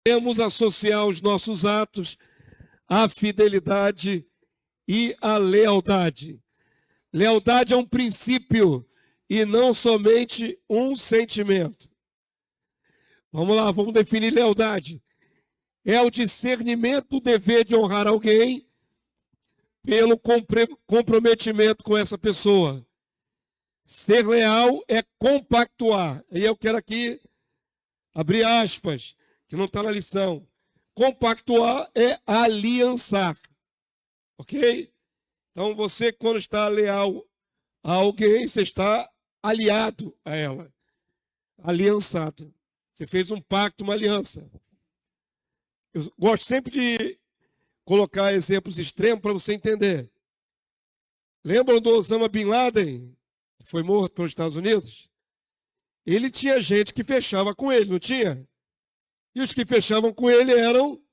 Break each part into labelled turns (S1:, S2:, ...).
S1: Podemos associar os nossos atos à fidelidade e à lealdade. Lealdade é um princípio e não somente um sentimento. Vamos lá, vamos definir lealdade. É o discernimento do dever de honrar alguém pelo comprometimento com essa pessoa. Ser leal é compactuar. E eu quero aqui abrir aspas, que não está na lição. Compactuar é aliançar. Ok? Então você, quando está leal a alguém, você está aliado a ela. Aliançado. Você fez um pacto, uma aliança. Eu gosto sempre de colocar exemplos extremos para você entender. Lembram do Osama Bin Laden, que foi morto pelos Estados Unidos? Ele tinha gente que fechava com ele, não tinha? E os que fechavam com ele eram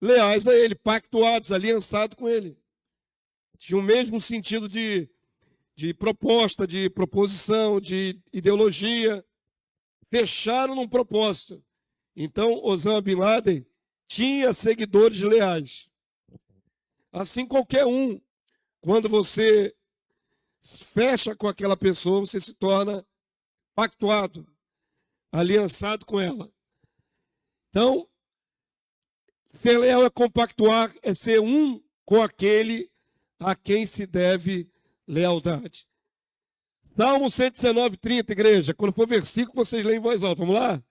S1: leais a ele, pactuados, aliançados com ele. Tinha o mesmo sentido de proposta, de proposição, de ideologia. Fecharam num propósito. Então, Osama Bin Laden tinha seguidores leais. Assim, qualquer um, quando você fecha com aquela pessoa, você se torna pactuado, aliançado com ela. Então, ser leal é compactuar, é ser um com aquele a quem se deve lealdade. Salmo 119, 30, igreja. Quando for versículo, vocês leem em voz alta. Vamos lá?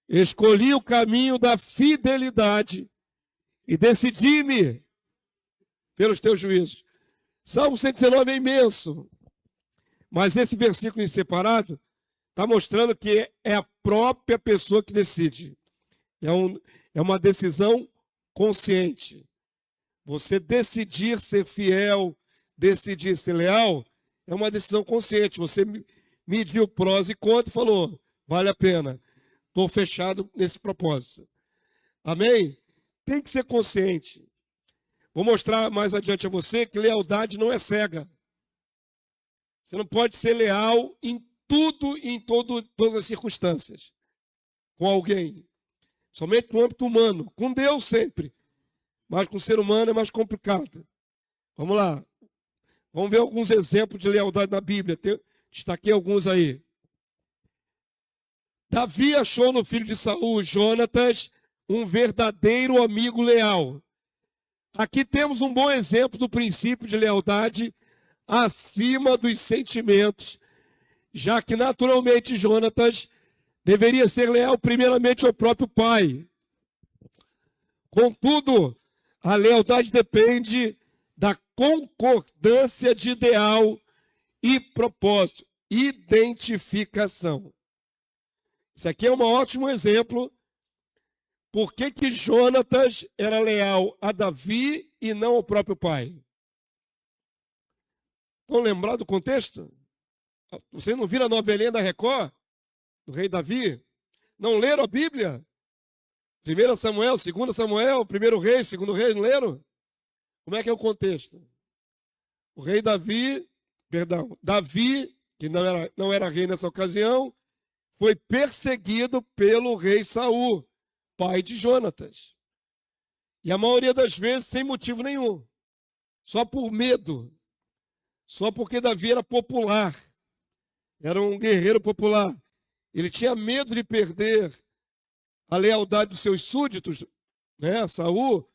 S1: Escolhi o caminho da fidelidade e decidi-me pelos teus juízos. Salmo 119 é imenso. Mas esse versículo em separado está mostrando que é a própria pessoa que decide. É uma decisão consciente. Você decidir ser fiel, decidir ser leal, é uma decisão consciente. Você mediu prós e contras e falou, vale a pena. Estou fechado nesse propósito. Amém? Tem que ser consciente. Vou mostrar mais adiante a você que lealdade não é cega. Você não pode ser leal em tudo e em todas as circunstâncias. Com alguém. Somente no âmbito humano. Com Deus sempre. Mas com o ser humano é mais complicado. Vamos lá. Vamos ver alguns exemplos de lealdade na Bíblia. Destaquei alguns aí. Davi achou no filho de Saul, Jonatas, um verdadeiro amigo leal. Aqui temos um bom exemplo do princípio de lealdade acima dos sentimentos, já que naturalmente Jonatas deveria ser leal primeiramente ao próprio pai. Contudo, a lealdade depende da concordância de ideal e propósito, identificação. Isso aqui é um ótimo exemplo. Por que Jonatas era leal a Davi e não ao próprio pai? Estão lembrados do contexto? Vocês não viram a novelinha da Record? Do rei Davi? Não leram a Bíblia? 1 Samuel, 2 Samuel, 1 rei, 2 rei, não leram? Como é que é o contexto? O rei Davi, que não era rei nessa ocasião, foi perseguido pelo rei Saul, pai de Jonatas. E a maioria das vezes sem motivo nenhum. Só por medo. Só porque Davi era popular. Era um guerreiro popular. Ele tinha medo de perder a lealdade dos seus súditos, né, Saul,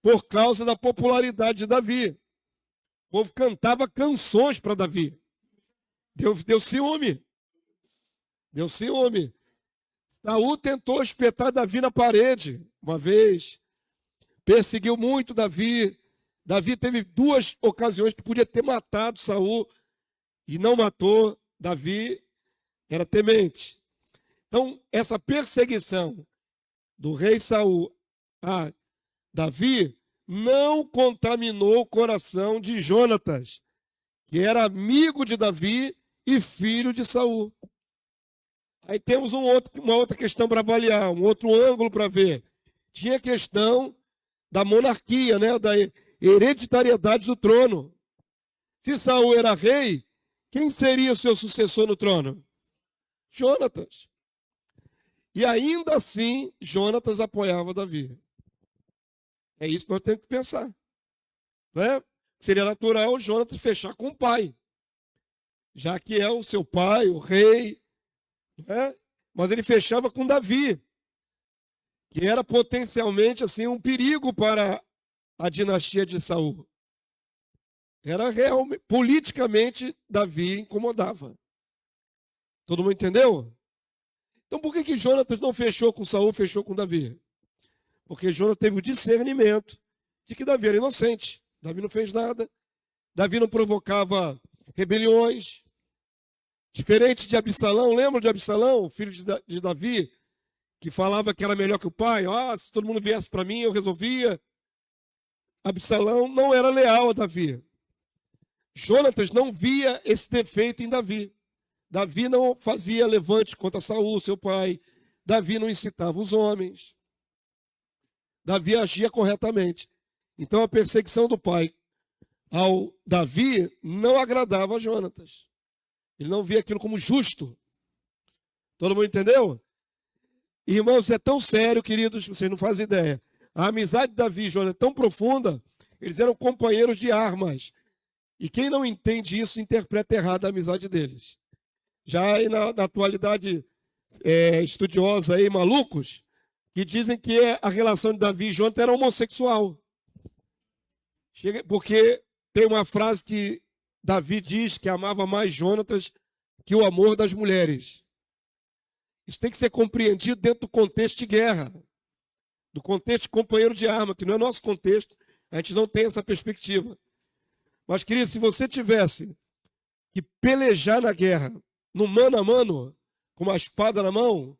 S1: por causa da popularidade de Davi. O povo cantava canções para Davi. Deu ciúme. Deu ciúme. Saul tentou espetar Davi na parede uma vez. Perseguiu muito Davi. Davi teve 2 ocasiões que podia ter matado Saul e não matou. Davi era temente. Então, essa perseguição do rei Saul a Davi não contaminou o coração de Jonatas, que era amigo de Davi e filho de Saul. Aí temos uma outra questão para avaliar, um outro ângulo para ver. Tinha a questão da monarquia, né, da hereditariedade do trono. Se Saul era rei, quem seria o seu sucessor no trono? Jonatas. E ainda assim, Jonatas apoiava Davi. É isso que nós temos que pensar. Né? Seria natural Jonatas fechar com o pai, já que é o seu pai, o rei. Né? Mas ele fechava com Davi, que era potencialmente assim um perigo para a dinastia de Saul. Era realmente, politicamente, Davi incomodava. Todo mundo entendeu? Então por que Jonatas não fechou com Saul, fechou com Davi? Porque Jonatas teve o discernimento de que Davi era inocente. Davi não fez nada. Davi não provocava rebeliões. Diferente de Absalão, lembra de Absalão, filho de Davi, que falava que era melhor que o pai? Se todo mundo viesse para mim, eu resolvia. Absalão não era leal a Davi. Jonatas não via esse defeito em Davi. Davi não fazia levante contra Saul, seu pai. Davi não incitava os homens. Davi agia corretamente. Então a perseguição do pai ao Davi não agradava a Jonatas. Ele não via aquilo como justo. Todo mundo entendeu? Irmãos, é tão sério, queridos, vocês não fazem ideia. A amizade de Davi e Jonatas é tão profunda, eles eram companheiros de armas. E quem não entende isso, interpreta errado a amizade deles. Já aí na atualidade estudiosa aí, malucos, que dizem que a relação de Davi e Jonatas era homossexual. Porque tem uma frase que Davi diz que amava mais Jonatas que o amor das mulheres. Isso tem que ser compreendido dentro do contexto de guerra, do contexto de companheiro de arma, que não é nosso contexto, a gente não tem essa perspectiva. Mas, querido, se você tivesse que pelejar na guerra, no mano a mano, com uma espada na mão,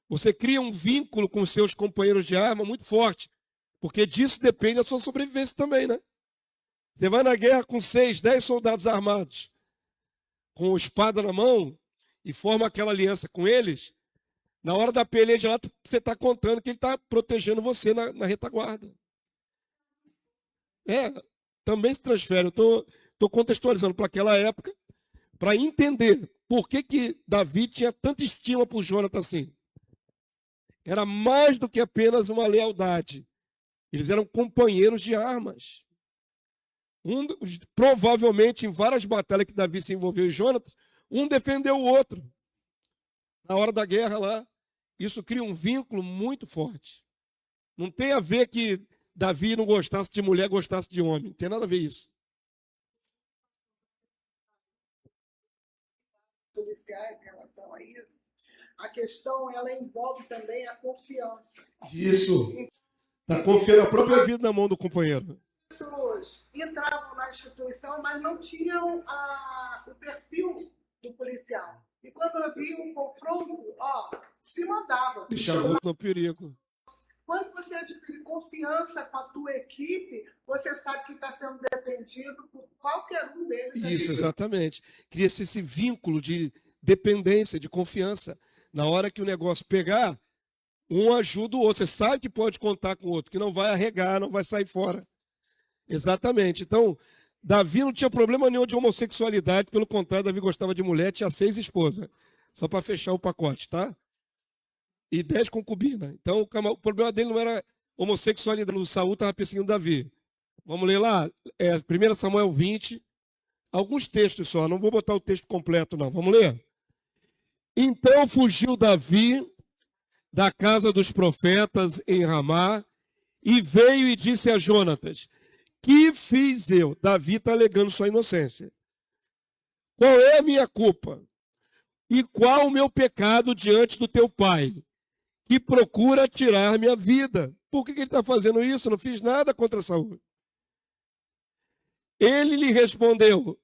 S1: você cria um vínculo com os seus companheiros de arma muito forte, porque disso depende a sua sobrevivência também, né? Você vai na guerra com 6, 10 soldados armados, com espada na mão, e forma aquela aliança com eles, na hora da peleja lá, você está contando que ele está protegendo você na retaguarda. Também se transfere. Eu estou contextualizando para aquela época, para entender por que Davi tinha tanta estima por Jonatas assim. Era mais do que apenas uma lealdade. Eles eram companheiros de armas. Provavelmente, em várias batalhas que Davi se envolveu em Jonatas, um defendeu o outro. Na hora da guerra lá, isso cria um vínculo muito forte. Não tem a ver que Davi não gostasse de mulher, gostasse de homem. Não tem nada a ver isso.
S2: Policiais em relação a isso, a questão ela envolve também a confiança.
S1: Isso. Está confiando a própria vida na mão do companheiro.
S2: As pessoas entravam na instituição, mas não tinham o perfil do policial. E quando havia um confronto, se mandava.
S1: Deixava o outro no perigo.
S2: Quando você adquire confiança com a tua equipe, você sabe que está sendo dependido por qualquer um deles.
S1: Isso, exatamente. Cria-se esse vínculo de dependência, de confiança. Na hora que o negócio pegar, um ajuda o outro. Você sabe que pode contar com o outro, que não vai arregar, não vai sair fora. Exatamente. Então, Davi não tinha problema nenhum de homossexualidade, pelo contrário, Davi gostava de mulher, tinha 6 esposas. Só para fechar o pacote, tá? E 10 concubinas. Então, o problema dele não era homossexualidade. O Saul estava perseguindo Davi. Vamos ler lá? 1 Samuel 20. Alguns textos só, não vou botar o texto completo, não. Vamos ler? Então fugiu Davi da casa dos profetas em Ramá e veio e disse a Jonatas: que fiz eu? Davi está alegando sua inocência. Qual é a minha culpa? E qual o meu pecado diante do teu pai, que procura tirar minha vida? Por que ele está fazendo isso? Eu não fiz nada contra Saul. Ele lhe respondeu: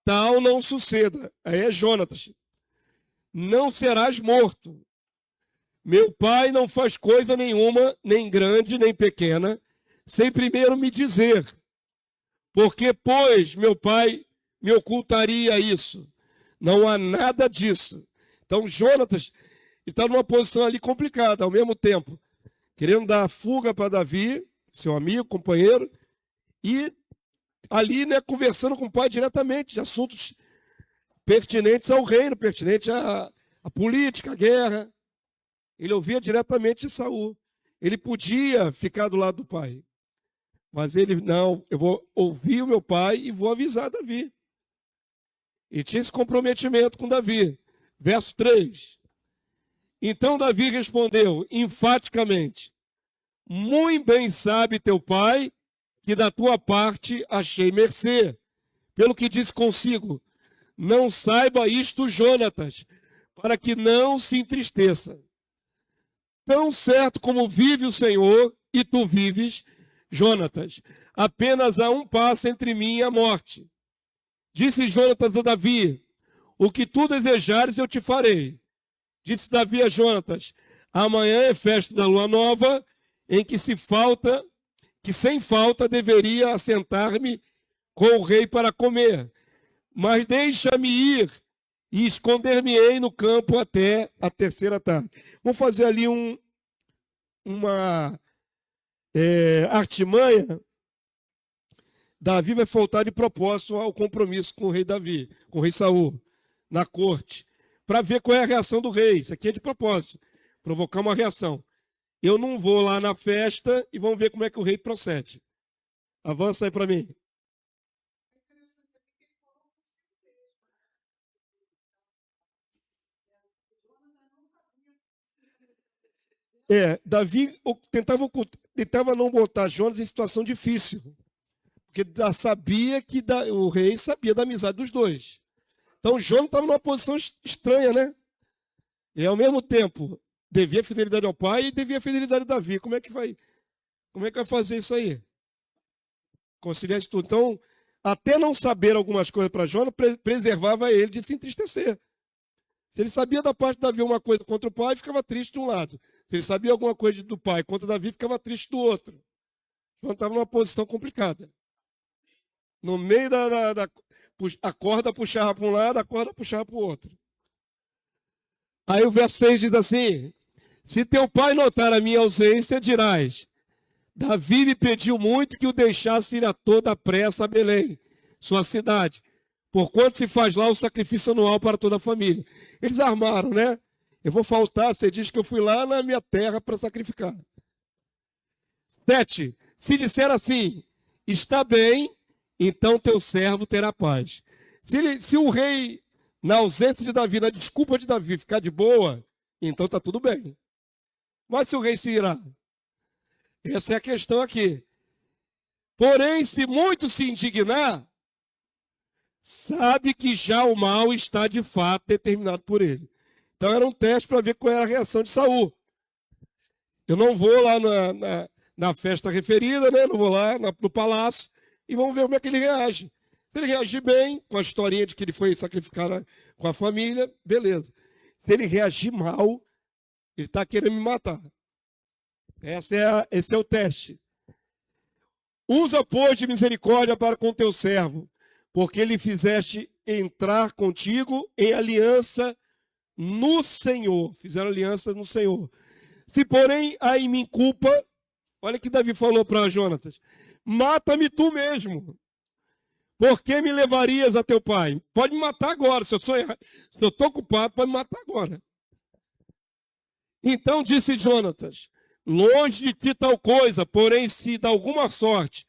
S1: tal não suceda. Aí é Jonatas. Não serás morto. Meu pai não faz coisa nenhuma, nem grande, nem pequena, sem primeiro me dizer. Porque, pois, meu pai me ocultaria isso. Não há nada disso. Então, Jonatas está numa posição ali complicada, ao mesmo tempo, querendo dar fuga para Davi, seu amigo, companheiro, e ali, né, conversando com o pai diretamente de assuntos pertinentes ao reino, pertinentes à política, à guerra. Ele ouvia diretamente de Saul. Ele podia ficar do lado do pai. Mas ele, não, eu vou ouvir o meu pai e vou avisar Davi. E tinha esse comprometimento com Davi. Verso 3. Então Davi respondeu enfaticamente: muito bem sabe teu pai que da tua parte achei mercê. Pelo que disse consigo: não saiba isto Jonatas, para que não se entristeça. Tão certo como vive o Senhor e tu vives, Jonatas, apenas há um passo entre mim e a morte. Disse Jonatas a Davi: o que tu desejares eu te farei. Disse Davi a Jonatas: amanhã é festa da lua nova, em que sem falta deveria assentar-me com o rei para comer. Mas deixa-me ir e esconder-me-ei no campo até a terceira tarde. Vou fazer ali uma artimanha. Davi vai faltar de propósito ao compromisso com o rei Davi, com o rei Saul, na corte, para ver qual é a reação do rei. Isso aqui é de propósito, provocar uma reação. Eu não vou lá na festa e vamos ver como é que o rei procede. Avança aí para mim. Davi tentava não botar Jonas em situação difícil, porque sabia que o rei sabia da amizade dos dois. Então Jonas estava numa posição estranha, né? E ao mesmo tempo devia fidelidade ao pai e devia fidelidade a Davi. Como é que vai fazer isso aí? Conciliar isso tudo. Então, até não saber algumas coisas para Jonas, preservava ele de se entristecer. Se ele sabia da parte de Davi uma coisa contra o pai, ficava triste de um lado. Se ele sabia alguma coisa do pai contra Davi, ficava triste do outro. Jonas estava numa posição complicada. No meio a corda puxava para um lado, a corda puxava para o outro. Aí o verso 6 diz assim: se teu pai notar a minha ausência, dirás: Davi me pediu muito que o deixasse ir a toda pressa a Belém, sua cidade, porquanto se faz lá o sacrifício anual para toda a família. Eles armaram, né? Eu vou faltar, você diz que eu fui lá na minha terra para sacrificar. 7. Se disser assim: está bem, então teu servo terá paz. Se o rei, na ausência de Davi, na desculpa de Davi, ficar de boa, então está tudo bem. Mas se o rei se irá? Essa é a questão aqui. Porém, se muito se indignar, sabe que já o mal está de fato determinado por ele. Então era um teste para ver qual era a reação de Saul. Eu não vou lá na festa referida, né? Não vou lá no palácio e vamos ver como é que ele reage. Se ele reagir bem, com a historinha de que ele foi sacrificar com a família, beleza. Se ele reagir mal, ele está querendo me matar. Esse é o teste. Usa, pois, de misericórdia para com teu servo, porque lhe fizeste entrar contigo em aliança no Senhor. Fizeram aliança no Senhor. Se, porém, há em mim culpa, olha que Davi falou para Jonatas: mata-me tu mesmo. Por que me levarias a teu pai? Pode me matar agora. Se eu estou culpado, pode me matar agora. Então disse Jonatas: longe de ti tal coisa, porém, se de alguma sorte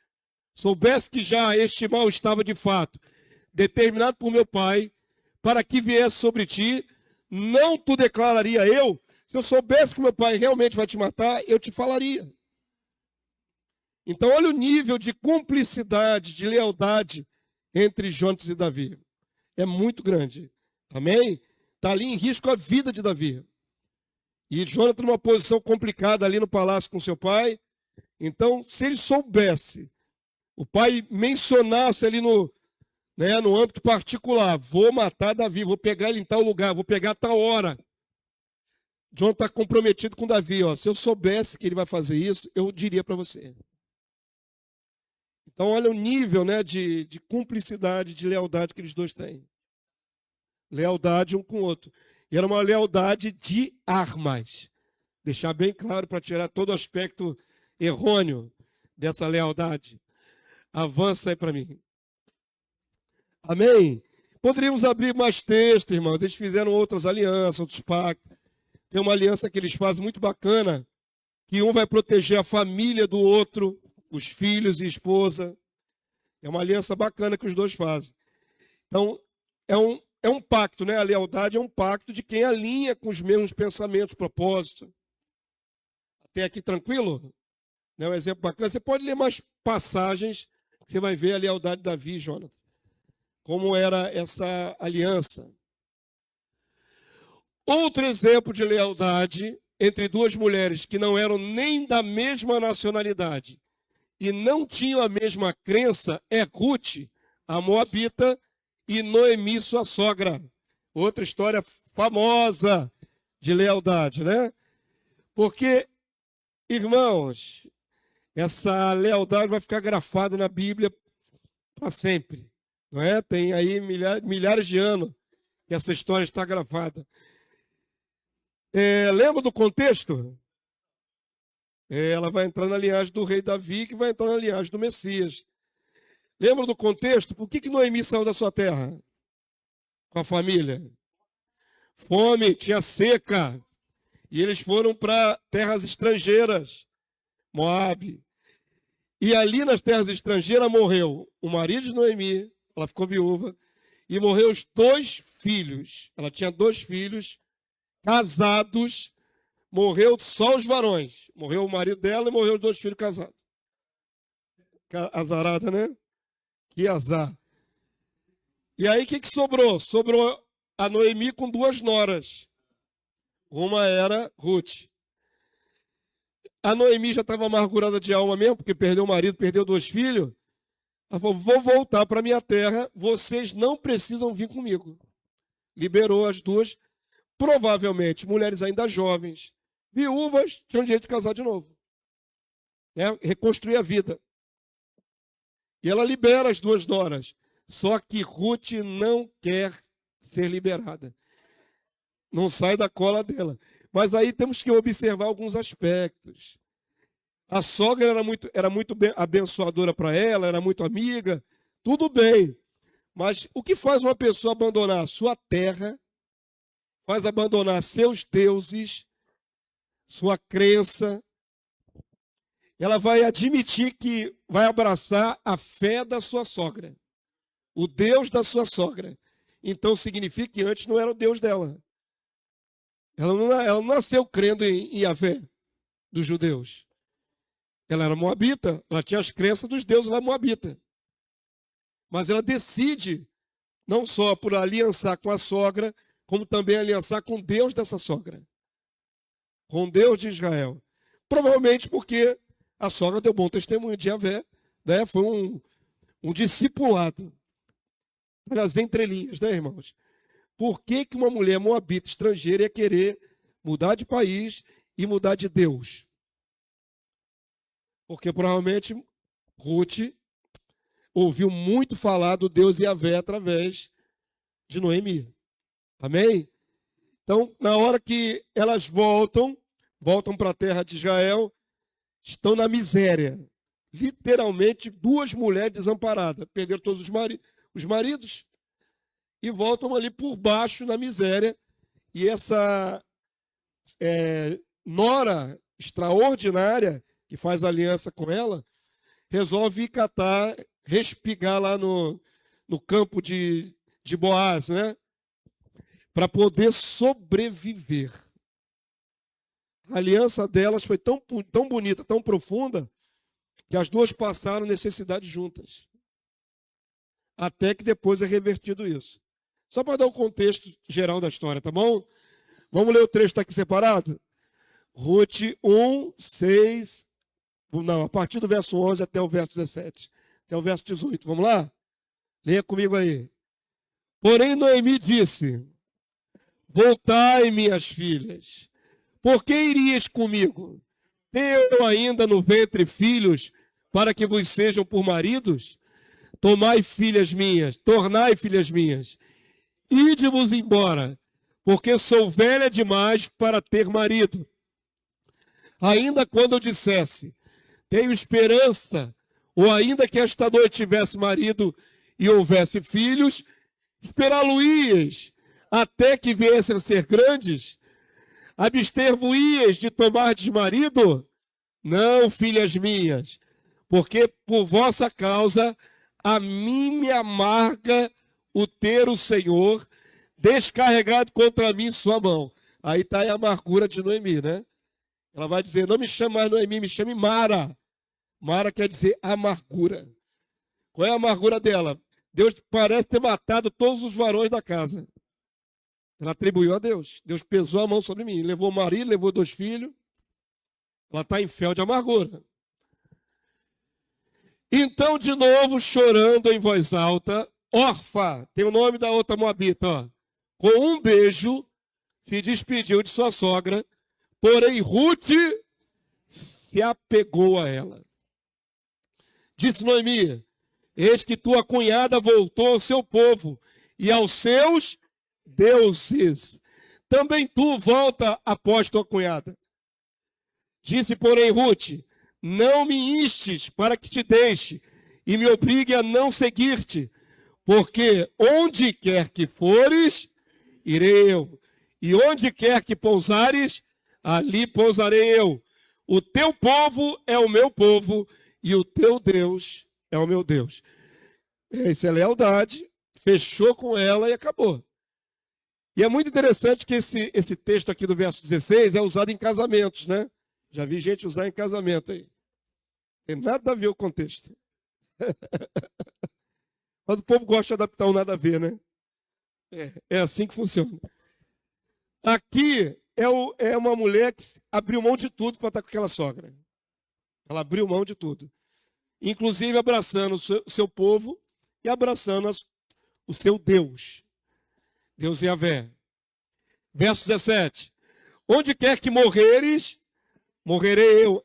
S1: soubesse que já este mal estava de fato determinado por meu pai, para que viesse sobre ti, não tu declararia eu? Se eu soubesse que meu pai realmente vai te matar, eu te falaria. Então, olha o nível de cumplicidade, de lealdade entre Jonatas e Davi. É muito grande. Amém? Está ali em risco a vida de Davi. E Jonatas numa posição complicada ali no palácio com seu pai. Então, se ele soubesse, o pai mencionasse ali no âmbito particular: vou matar Davi, vou pegar ele em tal lugar, vou pegar a tal hora. Jonatas está comprometido com Davi. Se eu soubesse que ele vai fazer isso, eu diria para você. Então, olha o nível, de cumplicidade, de lealdade que eles dois têm. Lealdade um com o outro. E era uma lealdade de armas. Deixar bem claro para tirar todo o aspecto errôneo dessa lealdade. Avança aí para mim. Amém? Poderíamos abrir mais textos, irmãos. Eles fizeram outras alianças, outros pactos. Tem uma aliança que eles fazem muito bacana, que um vai proteger a família do outro, os filhos e esposa. É uma aliança bacana que os dois fazem. Então, é um pacto, né? A lealdade é um pacto de quem alinha com os mesmos pensamentos, propósitos. Até aqui tranquilo? É um exemplo bacana. Você pode ler mais passagens, você vai ver a lealdade de Davi e Jonathan. Como era essa aliança. Outro exemplo de lealdade entre duas mulheres que não eram nem da mesma nacionalidade e não tinham a mesma crença é Ruth, a moabita, e Noemi, sua sogra. Outra história famosa de lealdade, né? Porque, irmãos, essa lealdade vai ficar grafada na Bíblia para sempre, não é? Tem aí milhares de anos que essa história está gravada. Lembra do contexto? Ela vai entrar na linhagem do rei Davi, que vai entrar na linhagem do Messias. Lembra do contexto? Por que Noemi saiu da sua terra? Com a família? Fome, tinha seca. E eles foram para terras estrangeiras. Moabe. E ali nas terras estrangeiras morreu o marido de Noemi, ela ficou viúva, e morreu os 2 filhos. Ela tinha 2 filhos casados, morreu só os varões. Morreu o marido dela e morreu os 2 filhos casados. Azarada, né? Que azar. E aí o que sobrou? Sobrou a Noemi com 2 noras. Uma era Ruth. A Noemi já estava amargurada de alma mesmo, porque perdeu o marido, perdeu 2 filhos. Ela falou, vou voltar para minha terra, vocês não precisam vir comigo. Liberou as 2, provavelmente mulheres ainda jovens, viúvas, tinham direito de casar de novo. Reconstruir a vida. E ela libera as 2 noras. Só que Ruth não quer ser liberada. Não sai da cola dela. Mas aí temos que observar alguns aspectos. A sogra era muito abençoadora para ela, era muito amiga, tudo bem. Mas o que faz uma pessoa abandonar a sua terra, faz abandonar seus deuses, sua crença? Ela vai admitir que vai abraçar a fé da sua sogra, o Deus da sua sogra. Então significa que antes não era o Deus dela. Ela não nasceu crendo em Yahvé, dos judeus. Ela era moabita, ela tinha as crenças dos deuses lá moabita. Mas ela decide, não só por aliançar com a sogra, como também aliançar com Deus dessa sogra. Com Deus de Israel. Provavelmente porque a sogra deu bom testemunho de Yahvé, né? Foi um discipulado. Olha as entrelinhas, né, irmãos? Por que uma mulher moabita estrangeira ia querer mudar de país e mudar de Deus? Porque provavelmente Ruth ouviu muito falar do Deus Yahvé através de Noemi. Amém? Então, na hora que elas voltam para a terra de Israel, estão na miséria. Literalmente, 2 mulheres desamparadas. Perderam todos os maridos e voltam ali por baixo na miséria. E essa nora extraordinária, que faz aliança com ela, resolve ir catar, respigar lá no campo de Boaz, né? Para poder sobreviver. A aliança delas foi tão bonita, tão profunda, que as 2 passaram necessidade juntas. Até que depois é revertido isso. Só para dar o contexto geral da história, tá bom? Vamos ler o trecho, está aqui separado? Ruth 1, 6... Não, a partir do verso 11 até o verso 17. Até o verso 18. Vamos lá? Leia comigo aí. Porém, Noemi disse, voltai, minhas filhas. Por que irias comigo? Tenho eu ainda no ventre filhos para que vos sejam por maridos? Tomai filhas minhas, tornai filhas minhas. Ide-vos embora, porque sou velha demais para ter marido. Ainda quando eu dissesse, tenho esperança, ou ainda que esta noite tivesse marido e houvesse filhos, esperá-lo-ias até que viessem a ser grandes. Abster-vos-ias de tomardes marido? Não, filhas minhas, porque por vossa causa a mim me amarga o ter o Senhor descarregado contra mim sua mão. Aí está a amargura de Noemi, né? Ela vai dizer, não me chame mais Noemi, me chame Mara. Mara quer dizer amargura. Qual é a amargura dela? Deus parece ter matado todos os varões da casa. Ela atribuiu a Deus. Deus pesou a mão sobre mim. Levou o marido, levou 2 filhos. Ela está em fel de amargura. Então, de novo, chorando em voz alta, Orfa, tem o nome da outra moabita, ó, com um beijo, se despediu de sua sogra, porém Ruth se apegou a ela. Disse Noemi, eis que tua cunhada voltou ao seu povo e aos seus deuses. Também tu volta após tua cunhada. Disse, porém, Ruth, não me instes para que te deixe e me obrigue a não seguir-te, porque onde quer que fores, irei eu, e onde quer que pousares, ali pousarei eu. O teu povo é o meu povo, e o teu Deus é o meu Deus. Isso é lealdade, fechou com ela e acabou. E é muito interessante que esse texto aqui do verso 16 é usado em casamentos, né? Já vi gente usar em casamento aí. Tem nada a ver o contexto. Mas o povo gosta de adaptar o nada a ver, né? É assim que funciona. Aqui é uma mulher que abriu mão de tudo para estar com aquela sogra. Ela abriu mão de tudo. Inclusive abraçando o seu povo e abraçando o seu Deus. Deus Yahvé. Verso 17. Onde quer que morreres, morrerei eu.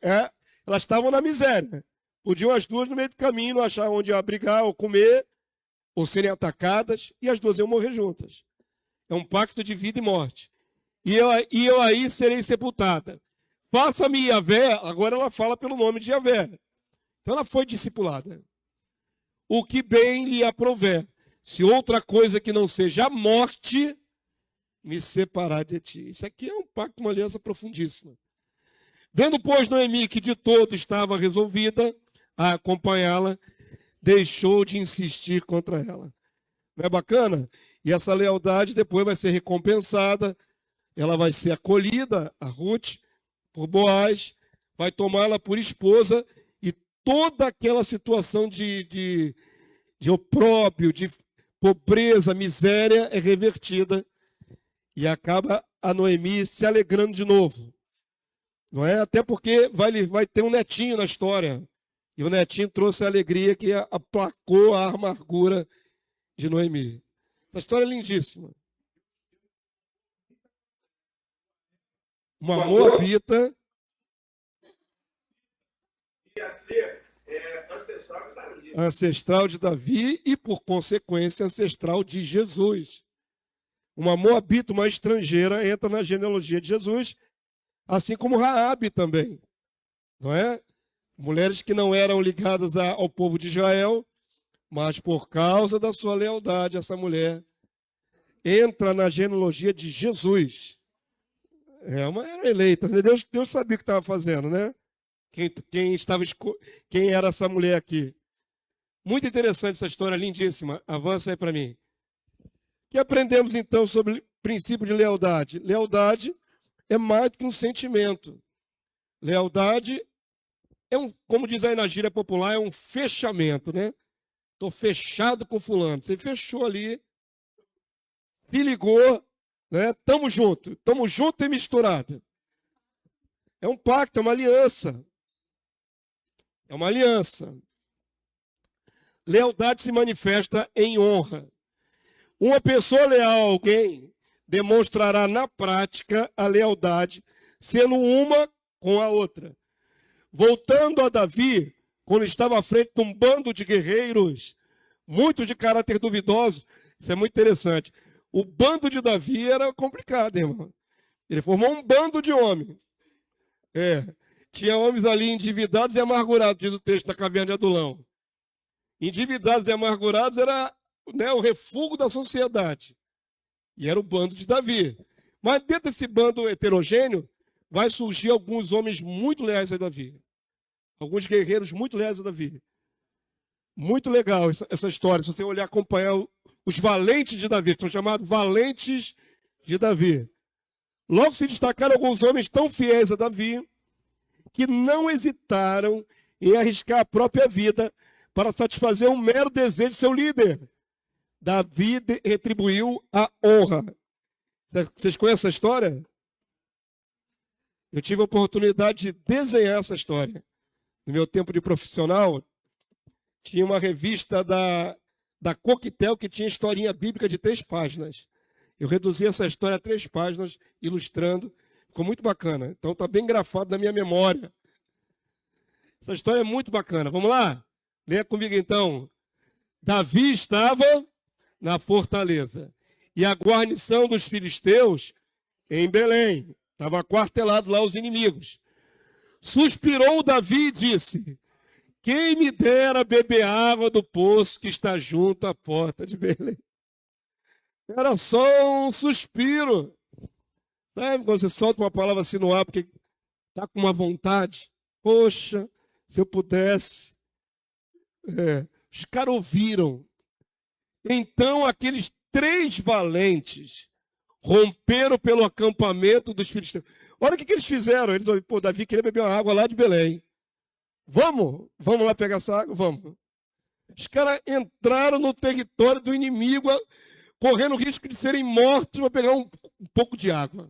S1: Elas estavam na miséria. Podiam as duas no meio do caminho, não achar onde abrigar ou comer, ou serem atacadas, e as duas iam morrer juntas. É um pacto de vida e morte. E eu aí serei sepultada. Faça-me Yahvé, agora ela fala pelo nome de Yahvé. Então ela foi discipulada. O que bem lhe aprouver, se outra coisa que não seja a morte, me separar de ti. Isso aqui é um pacto, uma aliança profundíssima. Vendo, pois, Noemi que de todo estava resolvida a acompanhá-la, deixou de insistir contra ela. Não é bacana? E essa lealdade depois vai ser recompensada, ela vai ser acolhida, a Ruth, por Boaz, vai tomá-la por esposa, e toda aquela situação de opróbrio, de pobreza, miséria é revertida, e acaba a Noemi se alegrando de novo. Não é? Até porque vai ter um netinho na história. E o netinho trouxe a alegria que aplacou a amargura de Noemi. Essa história é lindíssima. Uma moabita.
S3: Ia ser ancestral de Davi.
S1: Ancestral de Davi e, por consequência, ancestral de Jesus. Uma moabita, uma estrangeira, entra na genealogia de Jesus, assim como Raabe também. Não é? Mulheres que não eram ligadas ao povo de Israel, mas por causa da sua lealdade, essa mulher entra na genealogia de Jesus. Era eleita. Deus sabia o que estava fazendo, né? Quem era essa mulher aqui. Muito interessante essa história, lindíssima. Avança aí para mim. O que aprendemos então sobre o princípio de lealdade? Lealdade é mais do que um sentimento. Lealdade como diz aí na gíria popular, é um fechamento, né? Estou fechado com fulano. Você fechou ali, se ligou, né? Estamos junto e misturado. É um pacto, é uma aliança. É uma aliança. Lealdade se manifesta em honra. Uma pessoa leal a alguém demonstrará na prática a lealdade, sendo uma com a outra. Voltando a Davi, quando estava à frente de um bando de guerreiros, muitos de caráter duvidoso, isso é muito interessante. O bando de Davi era complicado, irmão. Ele formou um bando de homens. Tinha homens ali endividados e amargurados, diz o texto da caverna de Adulão. Endividados e amargurados era, né, o refúgio da sociedade. E era o bando de Davi. Mas dentro desse bando heterogêneo, vai surgir alguns homens muito leais a Davi. Alguns guerreiros muito leais a Davi. Muito legal essa história. Se você olhar, acompanhar os valentes de Davi, que são chamados valentes de Davi. Logo se destacaram alguns homens tão fiéis a Davi, que não hesitaram em arriscar a própria vida para satisfazer um mero desejo de seu líder. Davi retribuiu a honra. Vocês conhecem essa história? Eu tive a oportunidade de desenhar essa história. No meu tempo de profissional, tinha uma revista da Coquetel que tinha historinha bíblica de 3 páginas. Eu reduzi essa história a 3 páginas, ilustrando. Ficou muito bacana. Então está bem grafado na minha memória. Essa história é muito bacana. Vamos lá? Leia comigo então. Davi estava na fortaleza. E a guarnição dos filisteus em Belém. Estava aquartelado lá os inimigos. Suspirou Davi e disse: quem me dera beber água do poço que está junto à porta de Belém. Era só um suspiro. Sabe quando você solta uma palavra assim no ar porque está com uma vontade? Poxa, se eu pudesse. Os caras ouviram. Então aqueles 3 valentes romperam pelo acampamento dos filisteus. Olha o que eles fizeram. Eles ouviram, Davi queria beber uma água lá de Belém. Vamos lá pegar essa água? Vamos. Os caras entraram no território do inimigo, correndo o risco de serem mortos para pegar um pouco de água.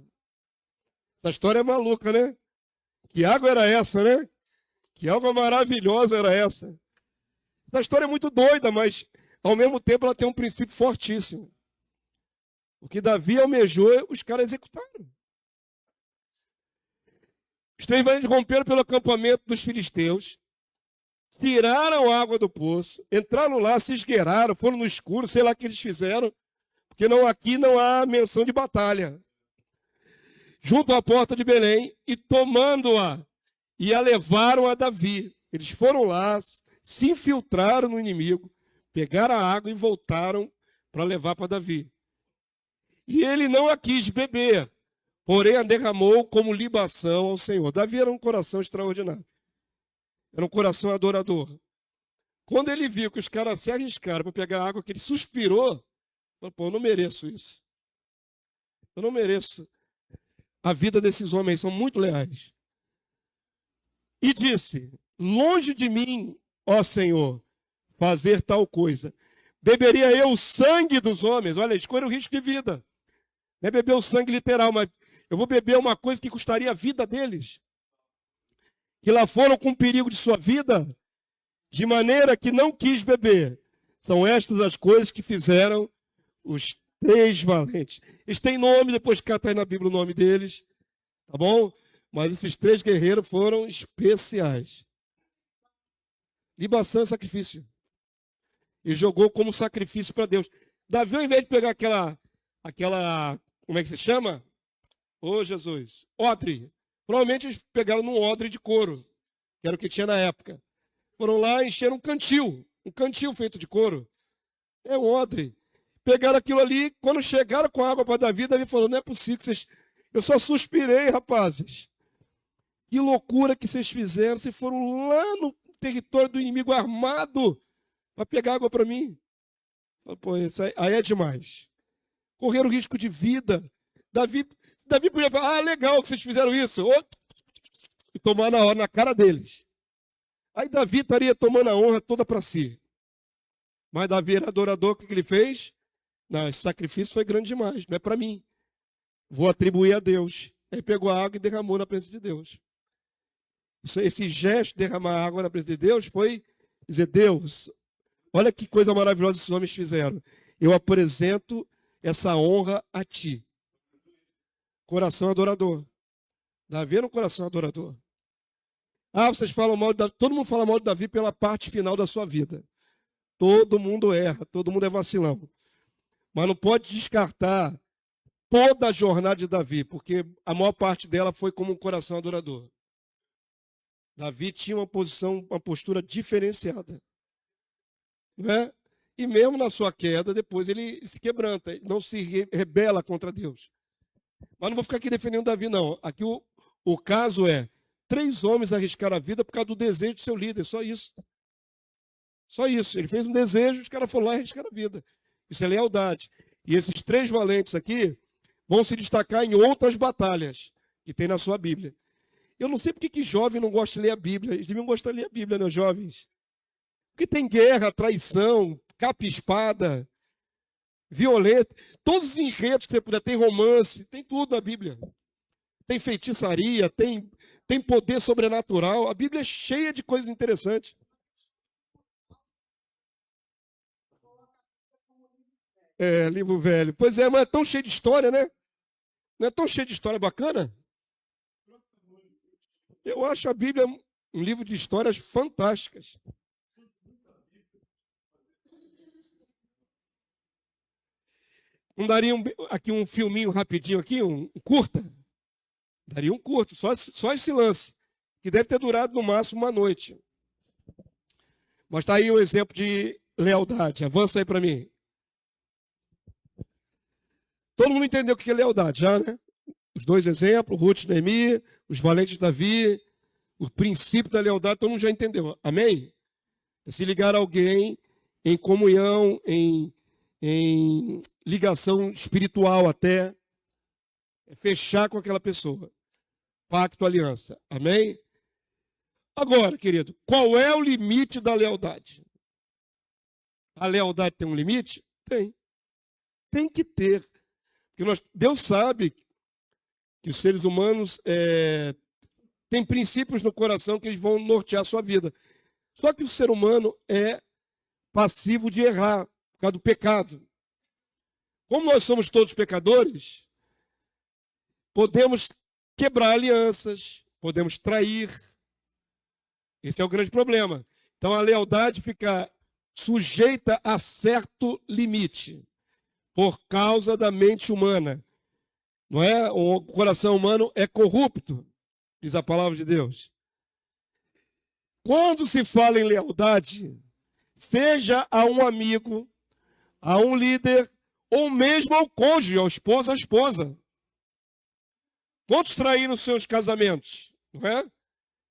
S1: Essa história é maluca, né? Que água era essa, né? Que água maravilhosa era essa? Essa história é muito doida, mas ao mesmo tempo ela tem um princípio fortíssimo. O que Davi almejou, os caras executaram. Os 3 valentes romperam pelo acampamento dos filisteus, tiraram a água do poço, entraram lá, se esgueiraram, foram no escuro, sei lá o que eles fizeram, porque aqui não há menção de batalha. Junto à porta de Belém, e tomando-a, e a levaram a Davi. Eles foram lá, se infiltraram no inimigo, pegaram a água e voltaram para levar para Davi. E ele não a quis beber, porém a derramou como libação ao Senhor. Davi era um coração extraordinário. Era um coração adorador. Quando ele viu que os caras se arriscaram para pegar a água, que ele suspirou, falou, eu não mereço isso. Eu não mereço. A vida desses homens são muito leais. E disse, longe de mim, ó Senhor, fazer tal coisa. Beberia eu o sangue dos homens? Olha, escolha o risco de vida. Não é beber o sangue literal, mas eu vou beber uma coisa que custaria a vida deles. Que lá foram com perigo de sua vida, de maneira que não quis beber. São estas as coisas que fizeram os 3 valentes. Eles têm nome, depois cata aí na Bíblia o nome deles, tá bom? Mas esses 3 guerreiros foram especiais. Libação é sacrifício. Ele jogou como sacrifício para Deus. Davi, ao invés de pegar aquela, como é que se chama? Ô Jesus, odre. Provavelmente eles pegaram num odre de couro, que era o que tinha na época. Foram lá e encheram um cantil feito de couro. É um odre. Pegaram aquilo ali, quando chegaram com a água para Davi, Davi falou, não é possível que vocês... Eu só suspirei, rapazes. Que loucura que vocês fizeram. Vocês foram lá no território do inimigo armado para pegar água para mim. Pô, isso aí é demais. Correram risco de vida. Davi podia falar, legal que vocês fizeram isso. E tomar na hora, na cara deles. Aí Davi estaria tomando a honra toda para si. Mas Davi era adorador, o que ele fez? Não, esse sacrifício foi grande demais, não é para mim. Vou atribuir a Deus. Aí pegou a água e derramou na presença de Deus. Esse gesto de derramar água na presença de Deus foi dizer, Deus, olha que coisa maravilhosa esses homens fizeram. Eu apresento essa honra a ti. Coração adorador. Davi era um coração adorador. Vocês falam mal de Davi. Todo mundo fala mal de Davi pela parte final da sua vida. Todo mundo erra, todo mundo é vacilão. Mas não pode descartar toda a jornada de Davi, porque a maior parte dela foi como um coração adorador. Davi tinha uma postura diferenciada. Não é? E mesmo na sua queda, depois ele se quebranta, não se rebela contra Deus. Mas não vou ficar aqui defendendo Davi, não. Aqui o caso é 3 homens arriscaram a vida por causa do desejo do seu líder, só isso. Só isso. Ele fez um desejo, os caras foram lá e arriscaram a vida. Isso é lealdade. E esses 3 valentes aqui vão se destacar em outras batalhas que tem na sua Bíblia. Eu não sei porque que jovem não gosta de ler a Bíblia. Eles deviam gostar de ler a Bíblia, né, jovens? Porque tem guerra, traição, capa e espada, violência, todos os enredos que você puder. Tem romance, tem tudo na Bíblia. Tem feitiçaria, tem poder sobrenatural. A Bíblia é cheia de coisas interessantes. É, livro velho. Pois é, mas é tão cheio de história, né? Não é tão cheio de história bacana? Eu acho a Bíblia um livro de histórias fantásticas. Não daria aqui um filminho rapidinho aqui, um curta? Daria um curto, só esse lance, que deve ter durado no máximo uma noite. Mas está aí um exemplo de lealdade. Avança aí para mim. Todo mundo entendeu o que é lealdade já, né? Os 2 exemplos, Ruth e Noemi, os valentes de Davi, o princípio da lealdade, todo mundo já entendeu. Amém? É se ligar a alguém em comunhão, em ligação espiritual até, é fechar com aquela pessoa. Pacto, aliança. Amém? Agora, querido, qual é o limite da lealdade? A lealdade tem um limite? Tem. Tem que ter. Porque Deus sabe que os seres humanos têm princípios no coração que eles vão nortear a sua vida. Só que o ser humano é passivo de errar, por causa do pecado. Como nós somos todos pecadores, podemos quebrar alianças, podemos trair. Esse é o grande problema. Então a lealdade fica sujeita a certo limite, por causa da mente humana. Não é? O coração humano é corrupto, diz a palavra de Deus. Quando se fala em lealdade, seja a um amigo, a um líder, ou mesmo ao cônjuge, ao esposo, à esposa. Quantos traíram seus casamentos? Não é?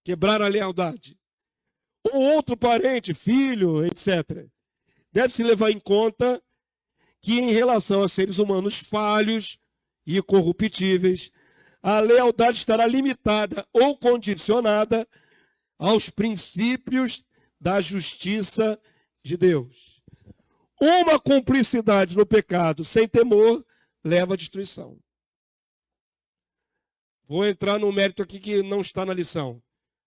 S1: Quebraram a lealdade. Ou outro parente, filho, etc. Deve-se levar em conta que em relação a seres humanos falhos e corruptíveis, a lealdade estará limitada ou condicionada aos princípios da justiça de Deus. Uma cumplicidade no pecado sem temor leva à destruição. Vou entrar num mérito aqui que não está na lição.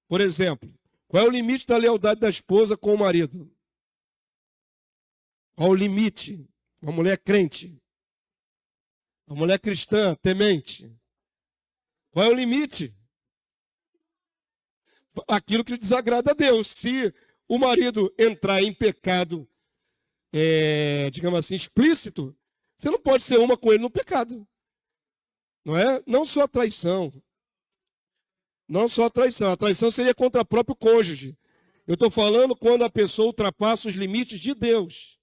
S1: Por exemplo, qual é o limite da lealdade da esposa com o marido? Qual o limite? Uma mulher crente, uma mulher cristã, temente. Qual é o limite? Aquilo que desagrada a Deus. Se o marido entrar em pecado, digamos assim, explícito, você não pode ser uma com ele no pecado. Não é? Não só a traição. Não só a traição. A traição seria contra o próprio cônjuge. Eu estou falando quando a pessoa ultrapassa os limites de Deus.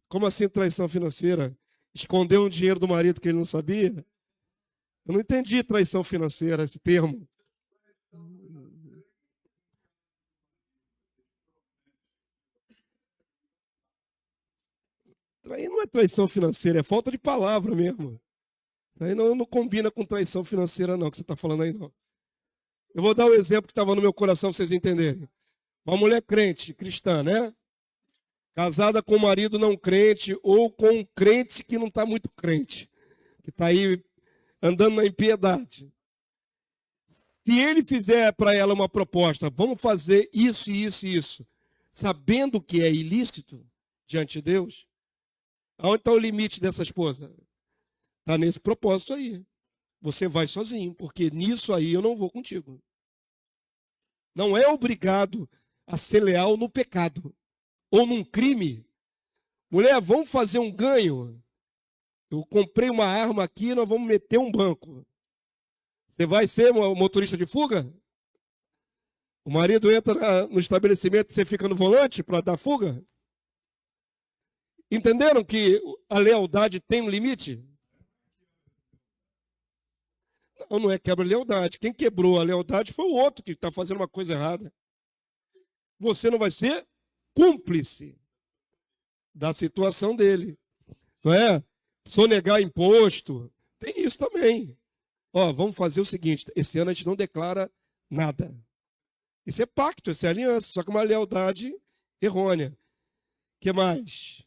S1: Como assim traição financeira? Escondeu um dinheiro do marido que ele não sabia? Eu não entendi traição financeira, esse termo. Trair não é traição financeira, é falta de palavra mesmo. Aí não combina com traição financeira não, que você está falando aí não. Eu vou dar um exemplo que estava no meu coração para vocês entenderem. Uma mulher crente, cristã, né? Casada com um marido não crente ou com um crente que não está muito crente, que está aí andando na impiedade. Se ele fizer para ela uma proposta, vamos fazer isso, isso e isso, sabendo que é ilícito diante de Deus, aonde está o limite dessa esposa? Está nesse propósito aí. Você vai sozinho, porque nisso aí eu não vou contigo. Não é obrigado a ser leal no pecado ou num crime. Mulher, vamos fazer um ganho. Eu comprei uma arma aqui, nós vamos meter um banco. Você vai ser motorista de fuga? O marido entra no estabelecimento e você fica no volante para dar fuga? Entenderam que a lealdade tem um limite? Não é quebra de lealdade. Quem quebrou a lealdade foi o outro que está fazendo uma coisa errada. Você não vai ser cúmplice da situação dele. Não é? Sonegar imposto. Tem isso também. Ó, vamos fazer o seguinte, esse ano a gente não declara nada. Isso é pacto, isso é aliança, só que uma lealdade errônea. O que mais?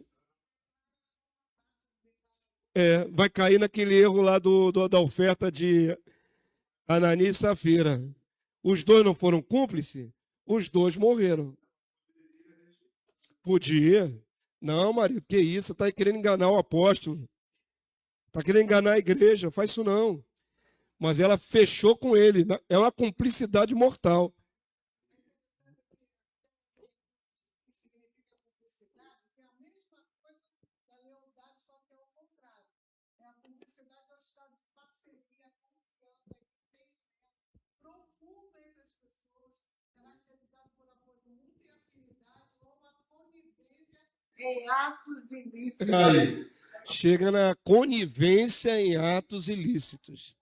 S1: Vai cair naquele erro lá da oferta de Ananias e Safira. Os dois não foram cúmplices? Os dois morreram. Podia. Não, marido, que isso? Você está querendo enganar o apóstolo. Está querendo enganar a igreja. Faz isso não. Mas ela fechou com ele. É uma cumplicidade mortal.
S2: Em atos ilícitos.
S1: Aí, chega na conivência em atos ilícitos.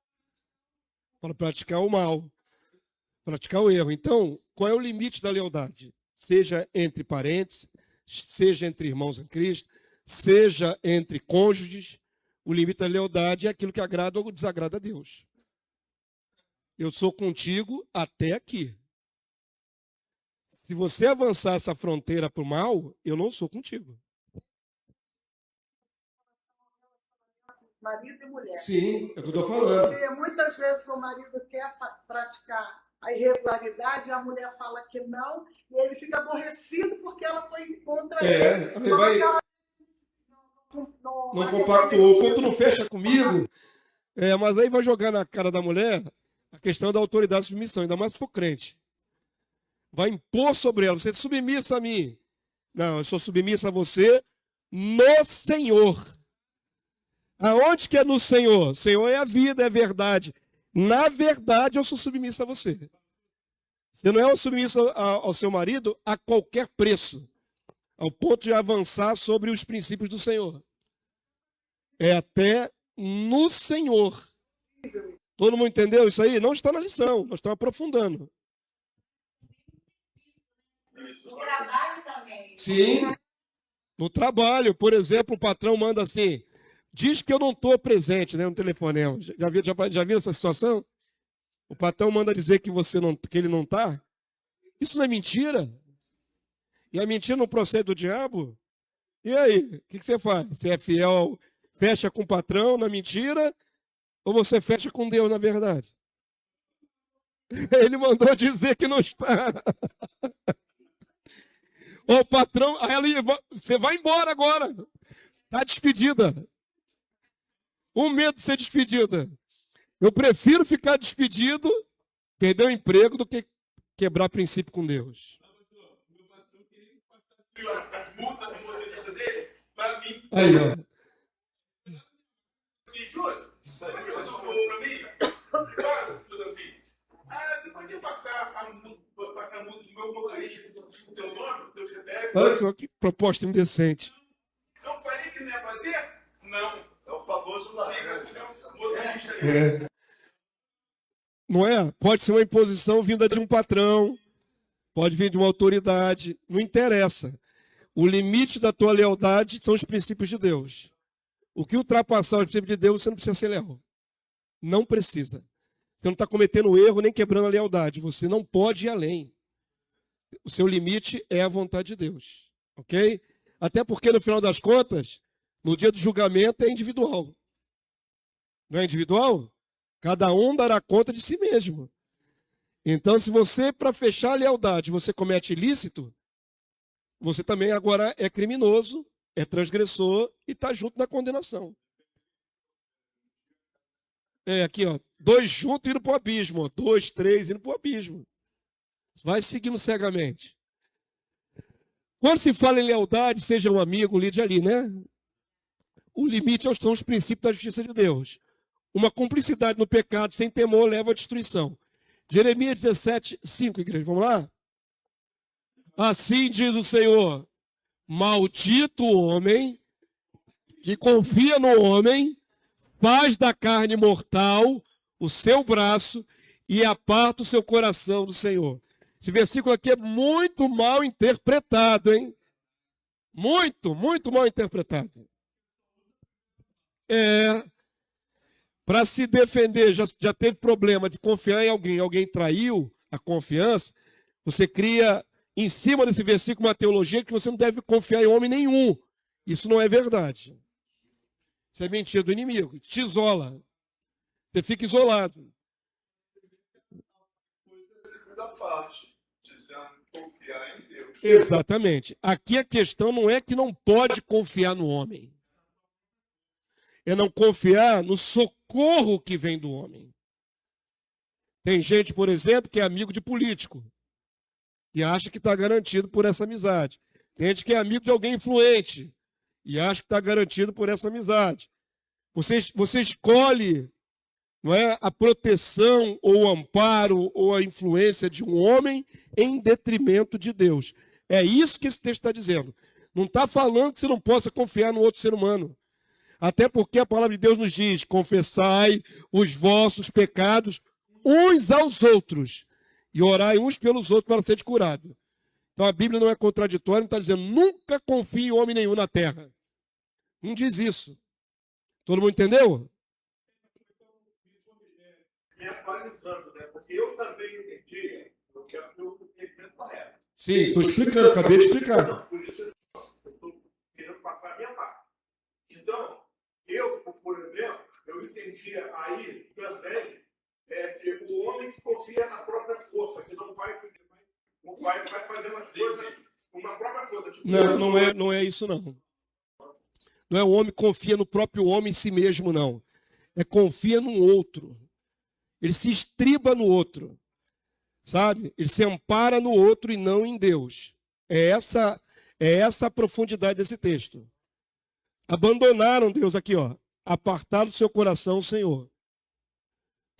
S1: Para praticar o mal, praticar o erro. Então, qual é o limite da lealdade? Seja entre parentes, seja entre irmãos em Cristo, seja entre cônjuges, o limite da lealdade é aquilo que agrada ou desagrada a Deus. Eu sou contigo até aqui. Se você avançar essa fronteira para o mal, eu não sou contigo.
S2: Marido e mulher.
S1: Sim, é o que eu estou falando.
S2: Porque muitas vezes o marido quer praticar a irregularidade, a mulher fala que não, e ele fica aborrecido porque ela foi contra ele.
S1: Ele vai... Não compactuou. Quando tu não fecha comigo, mas aí vai jogar na cara da mulher a questão da autoridade e submissão, ainda mais se for crente. Vai impor sobre ela, você é submissa a mim. Não, eu sou submissa a você no Senhor. Aonde que é no Senhor? Senhor é a vida, é a verdade. Na verdade, eu sou submissa a você. Você não é submissa ao seu marido a qualquer preço, ao ponto de avançar sobre os princípios do Senhor. É até no Senhor. Todo mundo entendeu isso aí? Não está na lição, nós estamos aprofundando.
S4: No trabalho também.
S1: Sim. No trabalho, por exemplo, o patrão manda assim, diz que eu não estou presente, né, no telefonema. Já viu essa situação? O patrão manda dizer que ele não está. Isso não é mentira? E a mentira não procede do diabo? E aí, o que você faz? Você é fiel, fecha com o patrão na mentira, ou você fecha com Deus na verdade? Ele mandou dizer que não está. O patrão, você vai embora agora. Está despedida. Um medo de ser despedida. Eu prefiro ficar despedido, perder o emprego, do que quebrar princípio com Deus.
S3: As multas de motorista dele, para mim.
S1: Aí, ó.
S3: Júlio, você falou para mim? Claro, seu filho. Você podia passar a multa do meu motorista com o teu nome, o teu CPF?
S1: Olha só que proposta indecente.
S3: Eu falei que não ia fazer? Não. É o famoso laranja.
S1: Não é? Pode ser uma imposição vinda de um patrão, pode vir de uma autoridade, não interessa. O limite da tua lealdade são os princípios de Deus. O que ultrapassar os princípios de Deus, você não precisa ser leal. Não precisa. Você não está cometendo erro nem quebrando a lealdade. Você não pode ir além. O seu limite é a vontade de Deus. Ok? Até porque, no final das contas, no dia do julgamento é individual. Não é individual? Cada um dará conta de si mesmo. Então, se você, para fechar a lealdade, você comete ilícito, você também agora é criminoso, é transgressor e está junto na condenação. Aqui, ó, 2 juntos indo para o abismo, 2, 3 indo para o abismo. Vai seguindo cegamente. Quando se fala em lealdade, seja um amigo, lide ali, né? O limite são os princípios da justiça de Deus. Uma cumplicidade no pecado sem temor leva à destruição. Jeremias 17, 5, igreja, vamos lá? Assim diz o Senhor, maldito o homem que confia no homem, faz da carne mortal o seu braço e aparta o seu coração do Senhor. Esse versículo aqui é muito mal interpretado, hein? Muito mal interpretado. Para se defender, já teve problema de confiar em alguém traiu a confiança, você cria em cima desse versículo uma teologia que você não deve confiar em homem nenhum. Isso não é verdade. Isso é mentira do inimigo, te isola. Você fica isolado.
S3: Segunda parte, dizendo confiar em Deus.
S1: Exatamente. Aqui a questão não é que não pode confiar no homem. É não confiar no socorro que vem do homem. Tem gente, por exemplo, que é amigo de político e acha que está garantido por essa amizade. Tem gente que é amigo de alguém influente e acha que está garantido por essa amizade. Você escolhe, não é, a proteção ou o amparo ou a influência de um homem em detrimento de Deus. É isso que esse texto está dizendo. Não está falando que você não possa confiar no outro ser humano. Até porque a palavra de Deus nos diz: confessai os vossos pecados uns aos outros e orai uns pelos outros para ser curado. Então a Bíblia não é contraditória, não está dizendo nunca confie em homem nenhum na terra. Não diz isso. Todo mundo entendeu?
S5: Me atualizando, né? Porque eu também entendi o que o entendimento correto.
S1: Sim, estou explicando, acabei de explicar.
S5: Por isso eu estou querendo passar a minha parte. Então, eu, por exemplo, eu entendi aí também que o homem que confia na própria força, que não vai fazendo as coisas com uma própria força. Tipo,
S1: Não é isso, não. Não é o homem que confia no próprio homem em si mesmo, não. É confia no outro. Ele se estriba no outro. Sabe? Ele se ampara no outro e não em Deus. É essa a profundidade desse texto. Abandonaram Deus aqui, ó. Apartaram do seu coração o Senhor.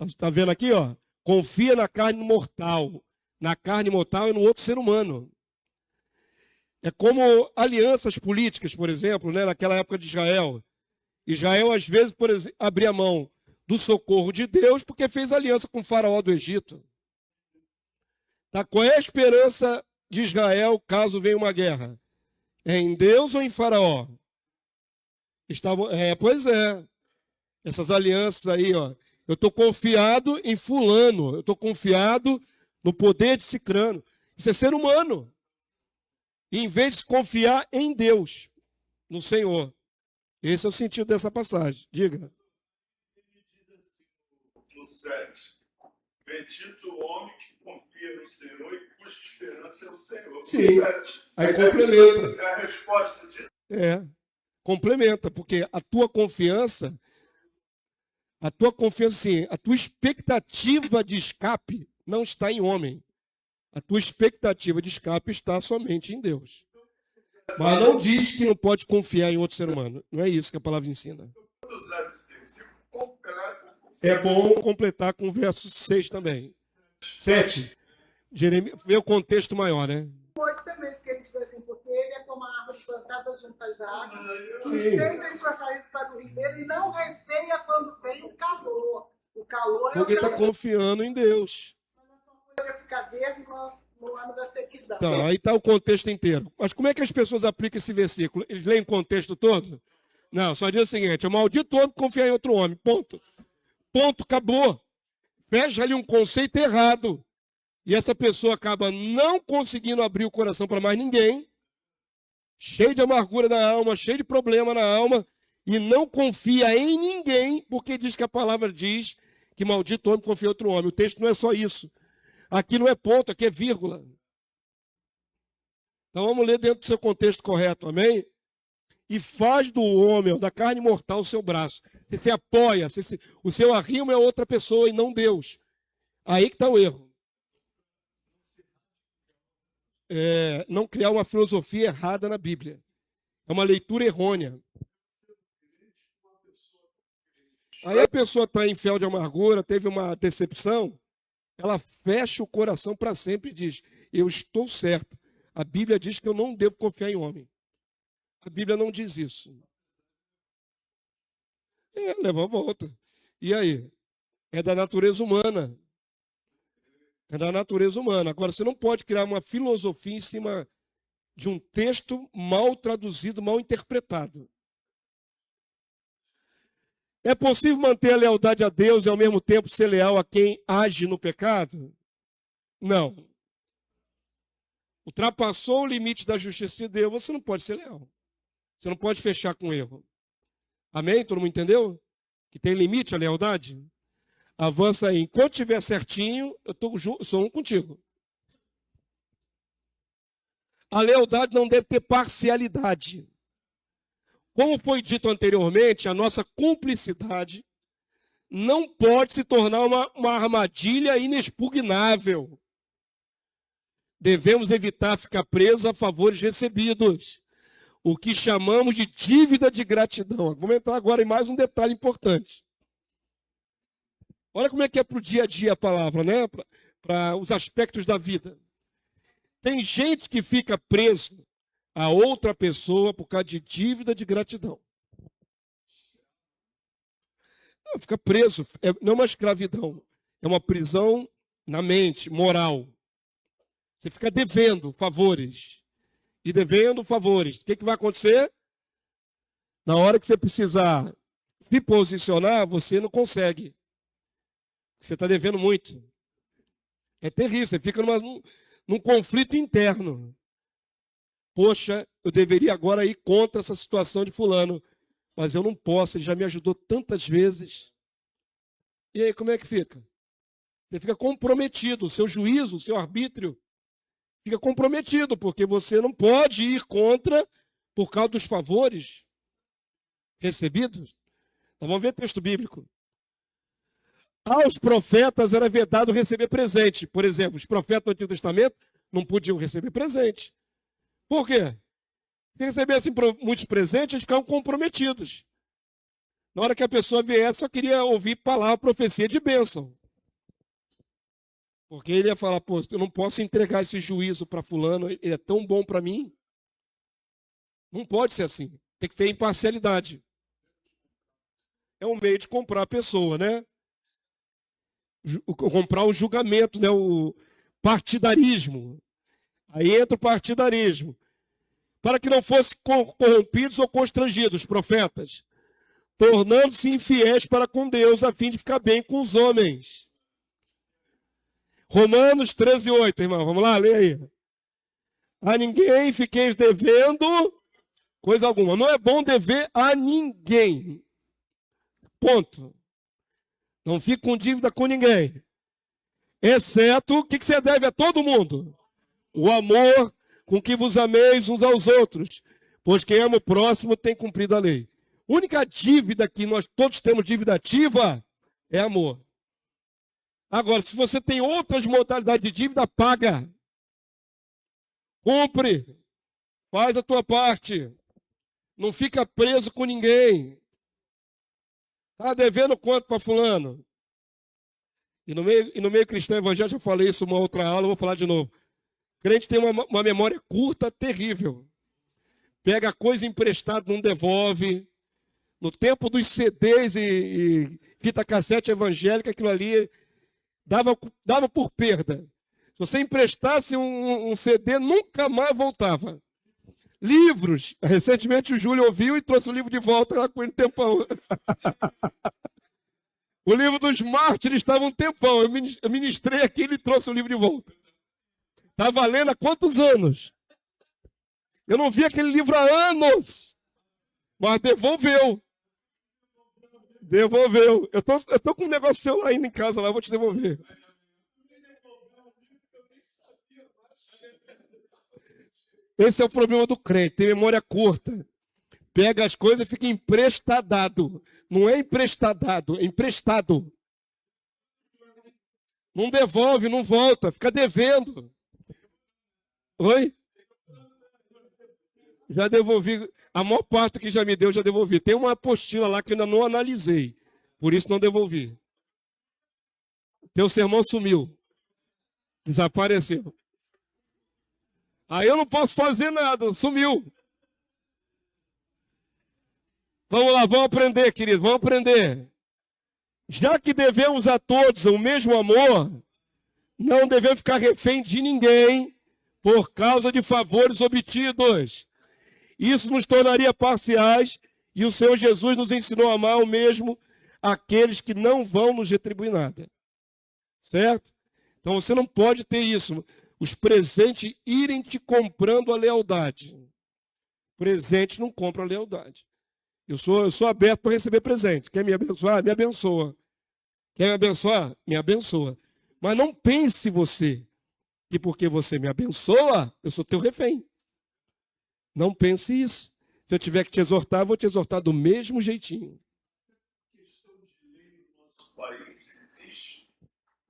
S1: Está vendo aqui, ó? Confia na carne mortal. Na carne mortal e no outro ser humano. É como alianças políticas, por exemplo, né? Naquela época de Israel. Israel, às vezes, por exemplo, abria mão do socorro de Deus porque fez aliança com o faraó do Egito. Tá? Qual é a esperança de Israel caso venha uma guerra? É em Deus ou em faraó? Pois é. Essas alianças aí, ó. Eu estou confiado em fulano. Eu estou confiado no poder de Cicrano. Isso é ser humano. E em vez de confiar em Deus, no Senhor. Esse é o sentido dessa passagem. Diga.
S3: No 7. Bendito o homem que confia no Senhor e cuja esperança é o Senhor.
S1: Sim.
S3: 7.
S1: Aí complementa.
S3: É a resposta disso.
S1: Complementa, porque a tua confiança, sim, a tua expectativa de escape não está em homem. A tua expectativa de escape está somente em Deus. Mas não diz que não pode confiar em outro ser humano. Não é isso que a palavra ensina. É bom completar com o verso 6 também. 7. Jeremias, vê o contexto maior, né?
S2: 8 também, porque ele diz assim, porque ele é como a árvore plantada junto às águas,
S1: Sim.
S2: estende as suas raízes para o ribeiro e não receia quando vem o calor. O calor
S1: Porque está confiando em Deus.
S2: vai ficar verde no ano da sequidão.
S1: Então, aí está o contexto inteiro. Mas como é que as pessoas aplicam esse versículo? Eles leem o contexto todo? Não, só diz o seguinte: é maldito homem confiar em outro homem. Ponto. Ponto, acabou. Fecha ali um conceito errado. E essa pessoa acaba não conseguindo abrir o coração para mais ninguém, cheio de amargura na alma, cheio de problema na alma, e não confia em ninguém, porque diz que a palavra diz que maldito homem confia em outro homem. O texto não é só isso. Aqui não é ponto, aqui é vírgula. Então vamos ler dentro do seu contexto correto, amém? E faz do homem, da carne mortal, o seu braço. Você se apoia, o seu arrimo é outra pessoa e não Deus. Aí que está o erro. Não criar uma filosofia errada na Bíblia. É uma leitura errônea. Aí a pessoa está em fel de amargura, teve uma decepção, ela fecha o coração para sempre e diz: eu estou certo. A Bíblia diz que eu não devo confiar em homem. A Bíblia não diz isso. Leva a volta. E aí? É da natureza humana. É da natureza humana. Agora, você não pode criar uma filosofia em cima de um texto mal traduzido, mal interpretado. É possível manter a lealdade a Deus e ao mesmo tempo ser leal a quem age no pecado? Não. Ultrapassou o limite da justiça de Deus, você não pode ser leal. Você não pode fechar com erro. Amém? Todo mundo entendeu? Que tem limite a lealdade? Avança aí. Enquanto estiver certinho, eu sou um contigo. A lealdade não deve ter parcialidade. Como foi dito anteriormente, a nossa cumplicidade não pode se tornar uma armadilha inexpugnável. Devemos evitar ficar presos a favores recebidos, o que chamamos de dívida de gratidão. Vamos entrar agora em mais um detalhe importante. Olha como é que é para o dia a dia a palavra, né? Para os aspectos da vida. Tem gente que fica preso a outra pessoa por causa de dívida de gratidão. Não, fica preso, não é uma escravidão, é uma prisão na mente, moral. Você fica devendo favores. E devendo favores. O que vai acontecer? Na hora que você precisar se posicionar, você não consegue. Você está devendo muito. É terrível, você fica num conflito interno. Poxa, eu deveria agora ir contra essa situação de fulano, mas eu não posso, ele já me ajudou tantas vezes. E aí, como é que fica? Você fica comprometido, o seu juízo, o seu arbítrio fica comprometido, porque você não pode ir contra por causa dos favores recebidos. Então vamos ver texto bíblico. Aos profetas era vedado receber presente. Por exemplo, os profetas do Antigo Testamento não podiam receber presente. Por quê? Se recebessem muitos presentes, eles ficavam comprometidos. Na hora que a pessoa viesse, só queria ouvir palavra, profecia de bênção. Porque ele ia falar, pô, eu não posso entregar esse juízo para fulano, ele é tão bom para mim. Não pode ser assim. Tem que ter imparcialidade. É um meio de comprar a pessoa, né? Comprar o julgamento, né? O partidarismo. Aí entra o partidarismo. Para que não fossem corrompidos ou constrangidos, profetas, tornando-se infiéis para com Deus, a fim de ficar bem com os homens. Romanos 13:8, irmão. Vamos lá, lê aí. A ninguém fiqueis devendo coisa alguma. Não é bom dever a ninguém. Ponto. Não fique com dívida com ninguém. Exceto, o que você deve a todo mundo? O amor com que vos ameis uns aos outros. Pois quem ama o próximo tem cumprido a lei. A única dívida que nós todos temos dívida ativa é amor. Agora, se você tem outras modalidades de dívida, paga. Cumpre. Faz a tua parte. Não fica preso com ninguém. Está devendo quanto para fulano? E no meio cristão evangélico, eu falei isso numa outra aula, eu vou falar de novo. O crente tem uma memória curta, terrível. Pega coisa emprestada, não devolve. No tempo dos CDs e fita cassete evangélica, aquilo ali dava por perda. Se você emprestasse um CD, nunca mais voltava. Livros. Recentemente o Júlio ouviu e trouxe o livro de volta lá com ele um tempão. O livro dos mártires estava um tempão. Eu ministrei aquilo e trouxe o livro de volta. Está valendo há quantos anos? Eu não vi aquele livro há anos. Mas devolveu. Devolveu. Eu tô com um negócio seu lá ainda em casa, lá, eu vou te devolver. Esse é o problema do crente, tem memória curta. Pega as coisas e fica emprestadado. Não é emprestadado, é emprestado. Não devolve, não volta, fica devendo. Oi? Já devolvi. A maior parte que já me deu, já devolvi. Tem uma apostila lá que eu ainda não analisei. Por isso não devolvi. Teu sermão sumiu. Desapareceu. Aí eu não posso fazer nada. Sumiu. Vamos lá, vamos aprender, querido. Vamos aprender. Já que devemos a todos o mesmo amor, não devemos ficar refém de ninguém por causa de favores obtidos. Isso nos tornaria parciais e o Senhor Jesus nos ensinou a amar o mesmo aqueles que não vão nos retribuir nada. Certo? Então você não pode ter isso. Os presentes irem te comprando a lealdade. Presente não compra a lealdade. Eu sou aberto para receber presente. Quer me abençoar? Me abençoa. Quer me abençoar? Me abençoa. Mas não pense você que porque você me abençoa, eu sou teu refém. Não pense isso. Se eu tiver que te exortar, eu vou te exortar do mesmo jeitinho.
S5: A questão de lei no nosso país existe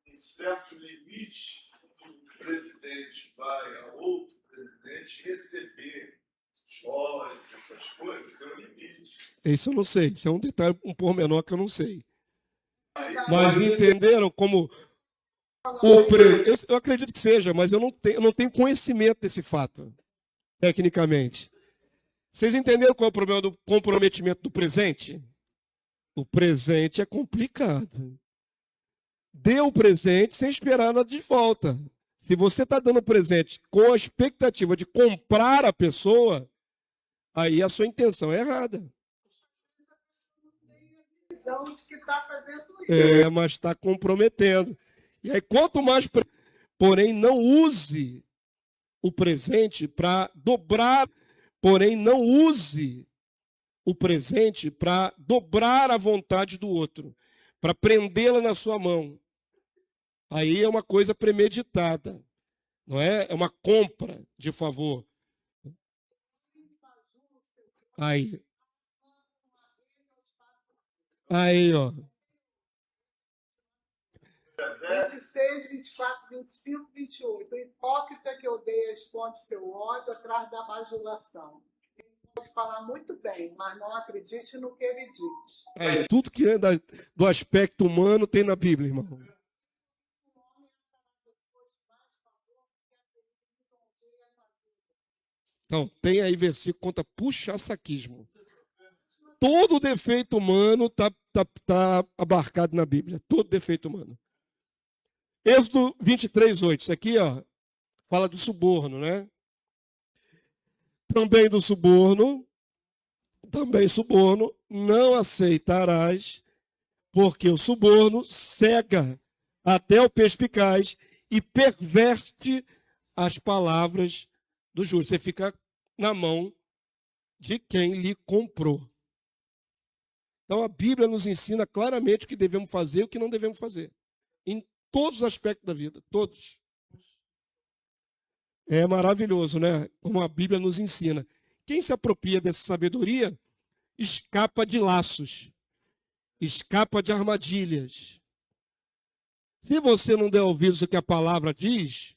S5: um certo limite quando o presidente vai a outro presidente receber joias, essas coisas, tem um limite.
S1: Isso eu não sei. Isso é um detalhe, um pormenor que eu não sei. Mas entenderam como eu acredito que seja, mas eu não tenho conhecimento desse fato, tecnicamente. Vocês entenderam qual é o problema do comprometimento do presente? O presente é complicado. Dê o presente sem esperar nada de volta. Se você está dando presente com a expectativa de comprar a pessoa, aí a sua intenção é errada.
S2: Visão de que está fazendo isso.
S1: Mas está comprometendo. E aí, quanto mais. Porém, não use o presente para dobrar. Porém, não use o presente para dobrar a vontade do outro, para prendê-la na sua mão. Aí é uma coisa premeditada, não é? É uma compra de favor. Aí, ó.
S2: 26, 24, 25, 28. O hipócrita que odeia esconde seu ódio atrás da bajulação. Ele pode falar muito bem, mas não acredite no que ele diz.
S1: Tudo que é do aspecto humano tem na Bíblia, irmão. Então, tem aí versículo contra puxa-saquismo. Todo defeito humano está abarcado na Bíblia. Todo defeito humano. Êxodo 23, 8. Isso aqui, ó, fala do suborno, né? Também suborno, não aceitarás, porque o suborno cega até o perspicaz e perverte as palavras do justo. Você fica na mão de quem lhe comprou. Então a Bíblia nos ensina claramente o que devemos fazer e o que não devemos fazer. Em todos os aspectos da vida, todos. É maravilhoso, né? Como a Bíblia nos ensina. Quem se apropria dessa sabedoria escapa de laços, escapa de armadilhas. Se você não der ouvidos ao que a palavra diz,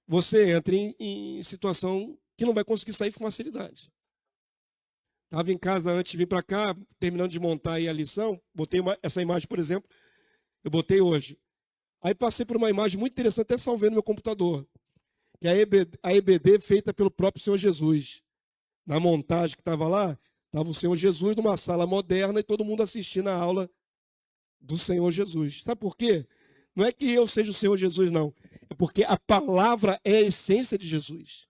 S1: você entra em situação que não vai conseguir sair com facilidade. Estava em casa antes de vir para cá, terminando de montar aí a lição, botei essa imagem, por exemplo, eu botei hoje. Aí passei por uma imagem muito interessante, até salvei no meu computador. Que é a EBD feita pelo próprio Senhor Jesus. Na montagem que estava lá, estava o Senhor Jesus numa sala moderna e todo mundo assistindo a aula do Senhor Jesus. Sabe por quê? Não é que eu seja o Senhor Jesus, não. É porque a palavra é a essência de Jesus.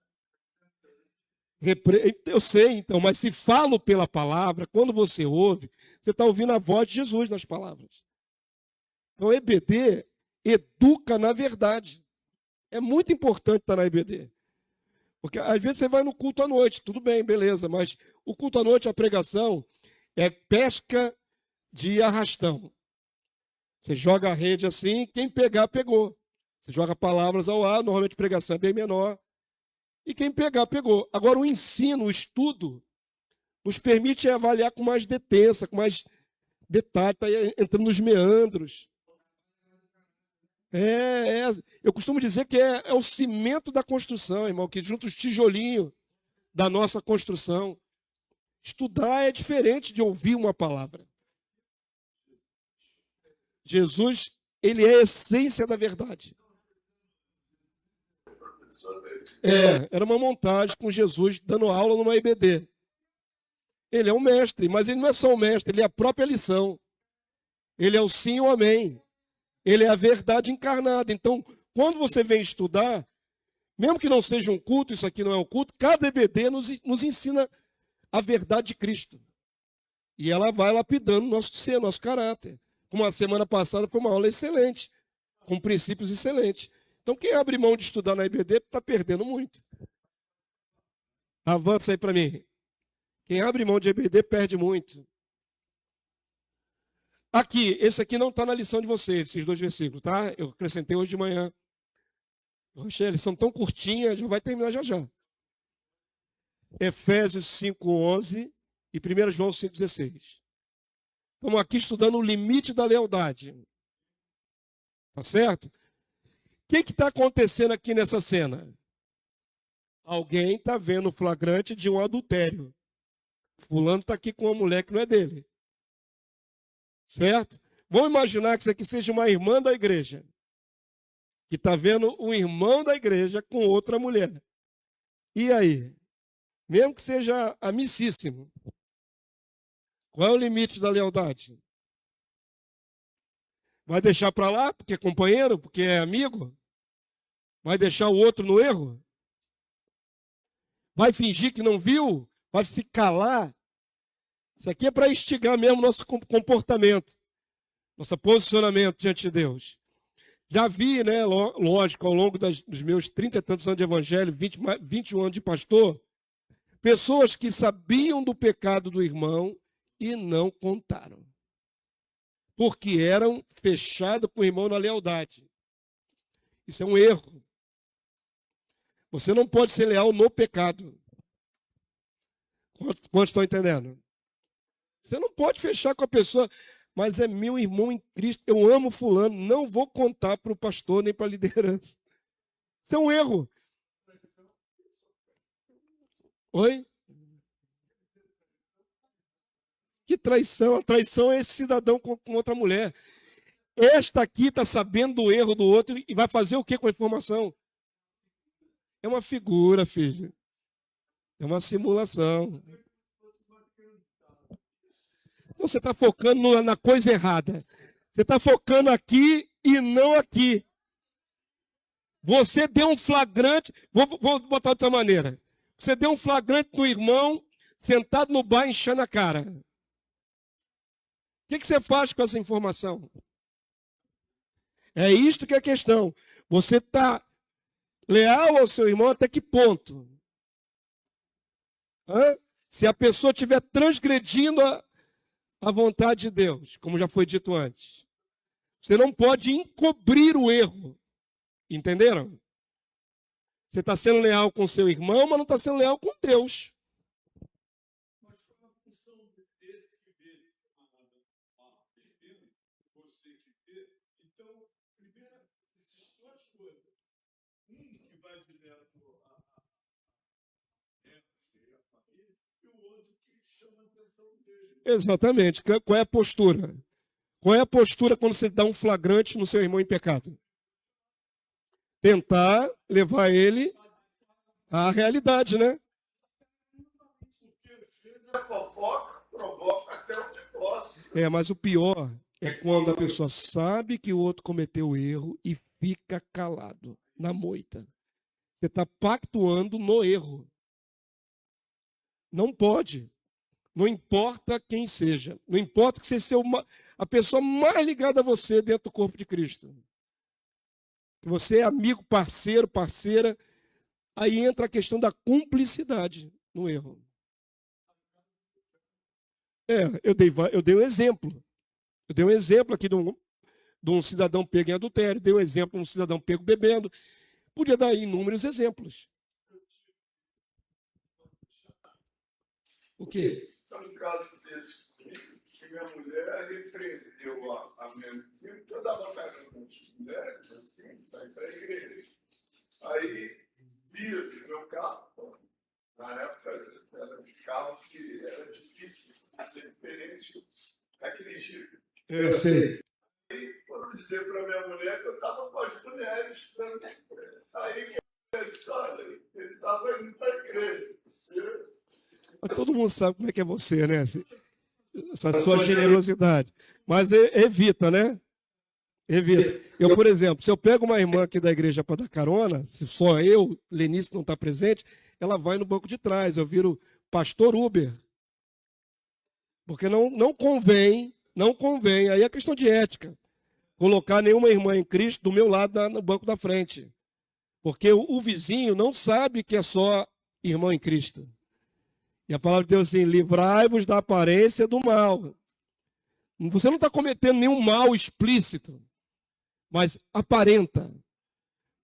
S1: Eu sei, então, mas se falo pela palavra, quando você ouve, você está ouvindo a voz de Jesus nas palavras. Então, EBD educa na verdade. É muito importante estar na EBD. Porque às vezes você vai no culto à noite, tudo bem, beleza, mas o culto à noite, a pregação, é pesca de arrastão. Você joga a rede assim, quem pegar, pegou. Você joga palavras ao ar, normalmente a pregação é bem menor. E quem pegar, pegou. Agora, o ensino, o estudo, nos permite avaliar com mais detença, com mais detalhe, está entrando nos meandros. Eu costumo dizer que é o cimento da construção, irmão, que junta os tijolinhos da nossa construção. Estudar é diferente de ouvir uma palavra. Jesus, ele é a essência da verdade. Era uma montagem com Jesus dando aula numa EBD. Ele é um mestre, mas ele não é só um mestre, ele é a própria lição. Ele é o sim ou amém. Ele é a verdade encarnada. Então, quando você vem estudar, mesmo que não seja um culto, isso aqui não é um culto, cada EBD nos ensina a verdade de Cristo. E ela vai lapidando nosso ser, nosso caráter. Como a semana passada foi uma aula excelente, com princípios excelentes. Então, quem abre mão de estudar na EBD está perdendo muito. Avança aí para mim. Quem abre mão de EBD perde muito. Aqui, esse aqui não está na lição de vocês, esses 2 versículos, tá? Eu acrescentei hoje de manhã. Oxe, eles são tão curtinhas, já vai terminar já já. Efésios 5:11 e 1 João 5:16. Estamos aqui estudando o limite da lealdade. Tá certo? O que está acontecendo aqui nessa cena? Alguém está vendo o flagrante de um adultério. Fulano está aqui com uma mulher que não é dele. Certo? Vamos imaginar que isso aqui seja uma irmã da igreja, que está vendo um irmão da igreja com outra mulher. E aí? Mesmo que seja amicíssimo, qual é o limite da lealdade? Vai deixar para lá porque é companheiro, porque é amigo? Vai deixar o outro no erro? Vai fingir que não viu? Vai se calar? Isso aqui é para instigar mesmo nosso comportamento, nosso posicionamento diante de Deus. Já vi, né, lógico, ao longo dos meus 30 e tantos anos de evangelho, 21 anos de pastor, pessoas que sabiam do pecado do irmão e não contaram. Porque eram fechados com o irmão na lealdade. Isso é um erro. Você não pode ser leal no pecado. Quantos estão entendendo? Você não pode fechar com a pessoa, mas é meu irmão em Cristo, eu amo fulano, não vou contar para o pastor nem para a liderança. Isso é um erro. Oi? Que traição? A traição é esse cidadão com outra mulher. Esta aqui está sabendo do erro do outro e vai fazer o que com a informação? É uma figura, filho. É uma simulação. Você está focando na coisa errada. Você está focando aqui e não aqui. Você deu um flagrante. Vou botar de outra maneira. Você deu um flagrante no irmão sentado no bar enchendo a cara. O que você faz com essa informação? É isto que é a questão. Você está leal ao seu irmão até que ponto? Se a pessoa estiver transgredindo a vontade de Deus, como já foi dito antes, você não pode encobrir o erro. Entenderam? Você está sendo leal com seu irmão, mas não está sendo leal com Deus.
S6: Mas qual é a função desse que vê, você que vê? Então, primeiro, existem duas coisas. Um que vai direto à família, e o outro que chama a atenção dele.
S1: Exatamente. Qual é a postura? Qual é a postura quando você dá um flagrante no seu irmão em pecado? Tentar levar ele à realidade, né?
S5: Porque às vezes a fofoca provoca até o divórcio.
S1: Mas o pior é quando a pessoa sabe que o outro cometeu erro e fica calado, na moita. Você está pactuando no erro. Não pode. Não importa quem seja. Não importa que você seja a pessoa mais ligada a você dentro do corpo de Cristo. Que você é amigo, parceiro, parceira. Aí entra a questão da cumplicidade no erro. Eu dei um exemplo. Eu dei um exemplo aqui de um cidadão pego em adultério. Dei um exemplo de um cidadão pego bebendo. Podia dar inúmeros exemplos. O quê?
S6: Um caso desse, que minha mulher repreendeu a minha vizinha, porque eu dava carona nas mulheres, assim, para ir para a igreja. Aí, via do meu carro, na época, eram os carros que era difícil ser diferente daquele jeito.
S1: Eu sei.
S6: Aí, foram dizer para minha mulher que eu estava com as mulheres. Aí, que ele disse, olha, ele estava indo para a igreja.
S1: Mas todo mundo sabe como é que é você, né? essa sua generosidade. Mas evita, né? Evita. Eu, por exemplo, se eu pego uma irmã aqui da igreja para dar carona, se só eu, Lenice não está presente, ela vai no banco de trás, eu viro pastor Uber. Porque não convém, aí é questão de ética, colocar nenhuma irmã em Cristo do meu lado no banco da frente. Porque o vizinho não sabe que é só irmão em Cristo. E a palavra de Deus assim, livrai-vos da aparência do mal. Você não está cometendo nenhum mal explícito, mas aparenta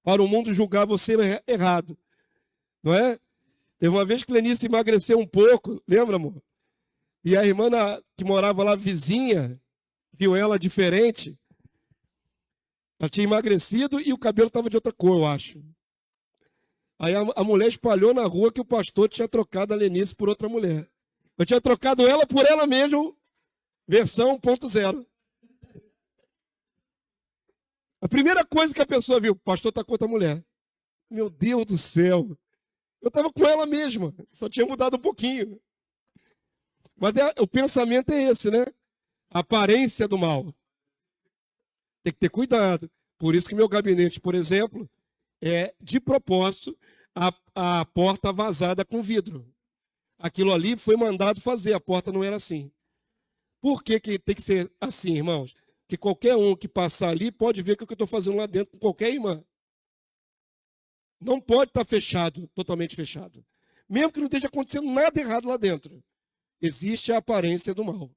S1: para o mundo julgar você errado. Não é? Teve uma vez que Lenice emagreceu um pouco, lembra, amor? E a irmã que morava lá vizinha, viu ela diferente. Ela tinha emagrecido e o cabelo estava de outra cor, eu acho. Aí a mulher espalhou na rua que o pastor tinha trocado a Lenice por outra mulher. Eu tinha trocado ela por ela mesma, versão 1.0. A primeira coisa que a pessoa viu, o pastor está com outra mulher. Meu Deus do céu. Eu estava com ela mesma, só tinha mudado um pouquinho. Mas o pensamento é esse, né? A aparência do mal. Tem que ter cuidado. Por isso que meu gabinete, por exemplo, é de propósito a porta vazada com vidro. Aquilo ali foi mandado fazer, a porta não era assim. Por que tem que ser assim, irmãos? Que qualquer um que passar ali pode ver o que eu estou fazendo lá dentro com qualquer irmã. Não pode estar fechado, totalmente fechado. Mesmo que não esteja acontecendo nada errado lá dentro. Existe a aparência do mal.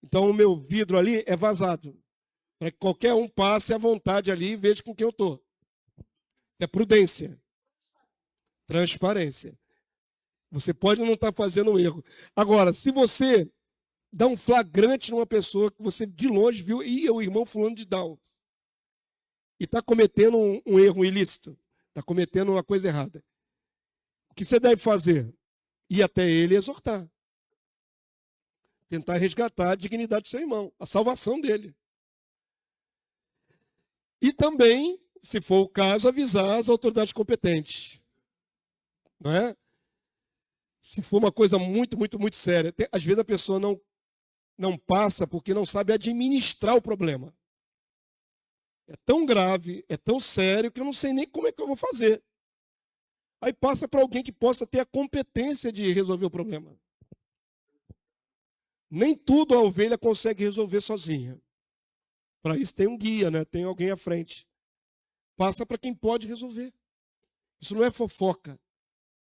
S1: Então o meu vidro ali é vazado. Para que qualquer um passe à vontade ali e veja com quem eu estou. É prudência. Transparência. Você pode não estar fazendo um erro. Agora, se você dá um flagrante numa pessoa que você de longe viu, é o irmão fulano de Down. E está cometendo um erro ilícito. Está cometendo uma coisa errada. O que você deve fazer? Ir até ele e exortar. Tentar resgatar a dignidade do seu irmão, a salvação dele. E também, se for o caso, avisar as autoridades competentes. Não é? Se for uma coisa muito, muito, muito séria. Às vezes a pessoa não passa porque não sabe administrar o problema. É tão grave, é tão sério que eu não sei nem como é que eu vou fazer. Aí passa para alguém que possa ter a competência de resolver o problema. Nem tudo a ovelha consegue resolver sozinha. Para isso tem um guia, né? Tem alguém à frente. Passa para quem pode resolver. Isso não é fofoca.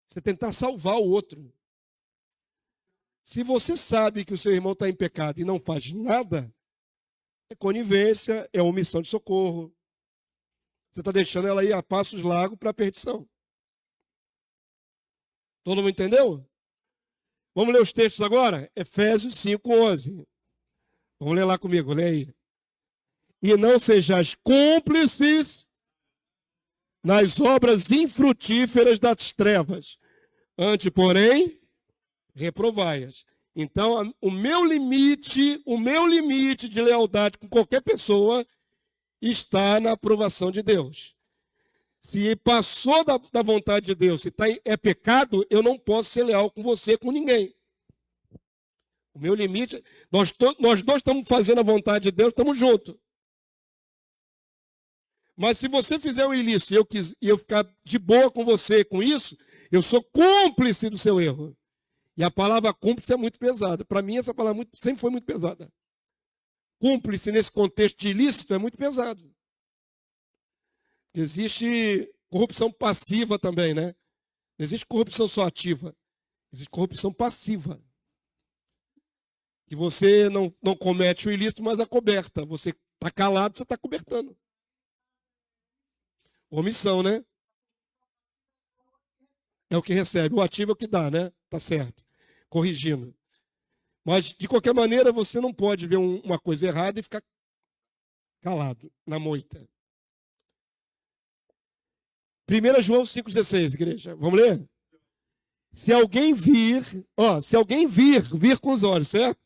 S1: Você tentar salvar o outro. Se você sabe que o seu irmão está em pecado e não faz nada, é conivência, é omissão de socorro. Você está deixando ela ir a passos largos para a perdição. Todo mundo entendeu? Vamos ler os textos agora? Efésios 5:11. Vamos ler lá comigo, lê aí. E não sejais cúmplices nas obras infrutíferas das trevas, antes, porém, reprovai-as. Então, o meu limite de lealdade com qualquer pessoa está na aprovação de Deus. Se passou da vontade de Deus, se é pecado, eu não posso ser leal com você, com ninguém. O meu limite, nós dois estamos fazendo a vontade de Deus, estamos juntos. Mas se você fizer um ilícito e eu ficar de boa com você com isso, eu sou cúmplice do seu erro. E a palavra cúmplice é muito pesada. Para mim, essa palavra sempre foi muito pesada. Cúmplice nesse contexto de ilícito é muito pesado. Existe corrupção passiva também, né? Não existe corrupção só ativa. Existe corrupção passiva. Que você não comete o ilícito, mas acoberta. Você está calado, você está cobertando. Omissão, né? É o que recebe. O ativo é o que dá, né? Tá certo. Corrigindo. Mas, de qualquer maneira, você não pode ver uma coisa errada e ficar calado, na moita. 1 João 5,16, igreja. Vamos ler? Se alguém vir com os olhos, certo?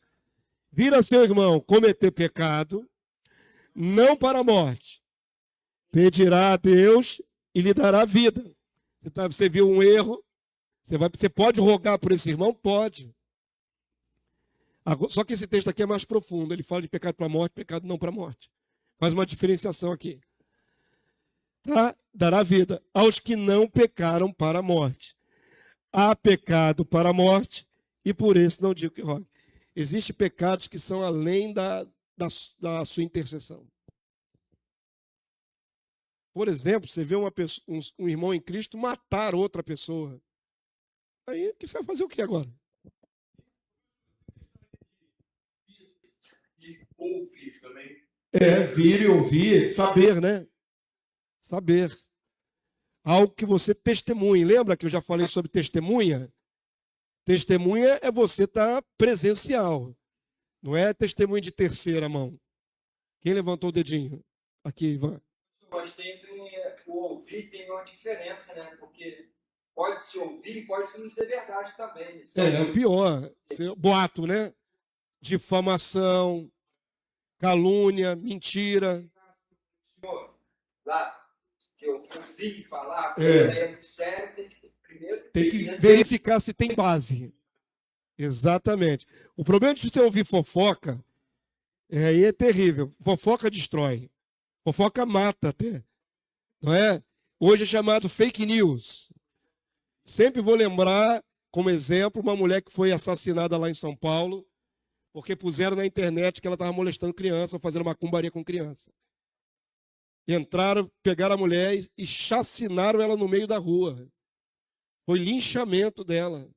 S1: Vir a seu irmão cometer pecado, não para a morte, pedirá a Deus e lhe dará vida. Você viu um erro, você pode rogar por esse irmão? Pode. Só que esse texto aqui é mais profundo. Ele fala de pecado para a morte, pecado não para a morte. Faz uma diferenciação aqui. Tá? Dará vida aos que não pecaram para a morte. Há pecado para a morte, e por isso não digo que rogue. Existem pecados que são além da sua intercessão. Por exemplo, você vê um irmão em Cristo matar outra pessoa. Aí, você vai fazer o que agora?
S3: E ouvir também.
S1: Vir e ouvir, saber, né? Saber. Algo que você testemunha. Lembra que eu já falei sobre testemunha? Testemunha é você estar presencial. Não é testemunha de terceira mão. Quem levantou o dedinho? Aqui, Ivan.
S7: Mas o ouvir tem uma diferença, né? Porque pode se ouvir e pode se não ser verdade também.
S1: É pior. Boato, né? Difamação, calúnia, mentira.
S7: Senhor, lá, que eu ouvi falar, isso aí é muito sério, tem que primeiro...
S1: Tem que verificar se tem base. Exatamente. O problema de você ouvir fofoca aí é terrível. Fofoca destrói. Fofoca mata até. Não é? Hoje é chamado fake news. Sempre vou lembrar, como exemplo, uma mulher que foi assassinada lá em São Paulo, porque puseram na internet que ela estava molestando criança, fazendo macumbaria com criança. Entraram, pegaram a mulher e chacinaram ela no meio da rua. Foi linchamento dela.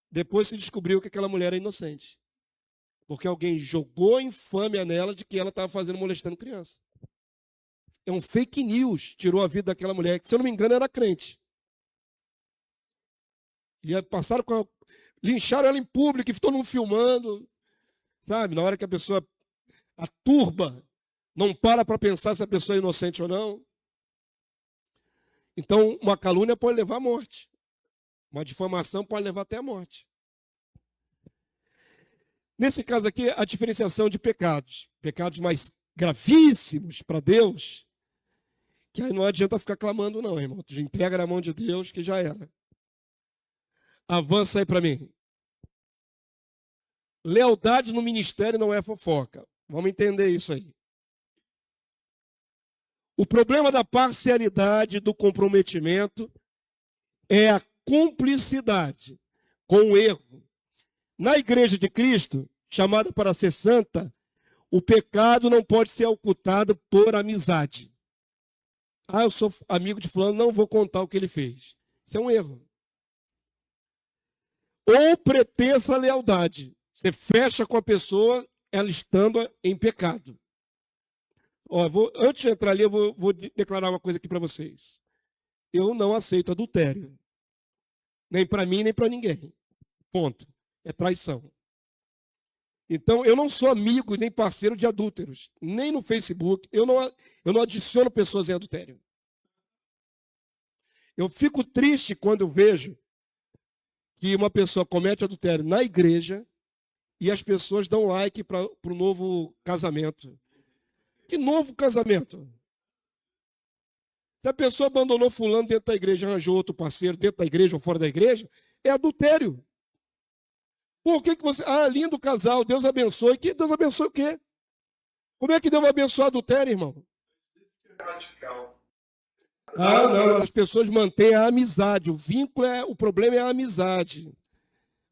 S1: Depois se descobriu que aquela mulher era inocente. Porque alguém jogou infâmia nela de que ela estava molestando criança. É um fake news, tirou a vida daquela mulher, que, se eu não me engano, era crente. E passaram lincharam ela em público, e todo mundo filmando. Sabe, na hora que a pessoa, a turba, não para pensar se a pessoa é inocente ou não. Então, uma calúnia pode levar à morte. Uma difamação pode levar até à morte. Nesse caso aqui, a diferenciação de pecados. Pecados mais gravíssimos para Deus, que aí não adianta ficar clamando não, irmão. Tu entrega na mão de Deus que já era. Avança aí para mim. Lealdade no ministério não é fofoca. Vamos entender isso aí. O problema da parcialidade, do comprometimento, é a cumplicidade com o erro. Na Igreja de Cristo, chamada para ser santa, o pecado não pode ser ocultado por amizade. Ah, eu sou amigo de fulano, não vou contar o que ele fez. Isso é um erro. Ou pretensa lealdade. Você fecha com a pessoa, ela estando em pecado. Antes de entrar ali, eu vou declarar uma coisa aqui para vocês. Eu não aceito adultério. Nem para mim, nem para ninguém. Ponto. É traição. Então, eu não sou amigo nem parceiro de adúlteros. Nem no Facebook. Eu não adiciono pessoas em adultério. Eu fico triste quando eu vejo que uma pessoa comete adultério na igreja e as pessoas dão like para o novo casamento. Que novo casamento? Se a pessoa abandonou fulano dentro da igreja, arranjou outro parceiro dentro da igreja ou fora da igreja, é adultério. Por que você... Ah, lindo casal, Deus abençoe. Que Deus abençoe o quê? Como é que Deus vai abençoar adultério, irmão?
S6: Radical.
S1: Ah, não, as pessoas mantêm a amizade. O problema é a amizade.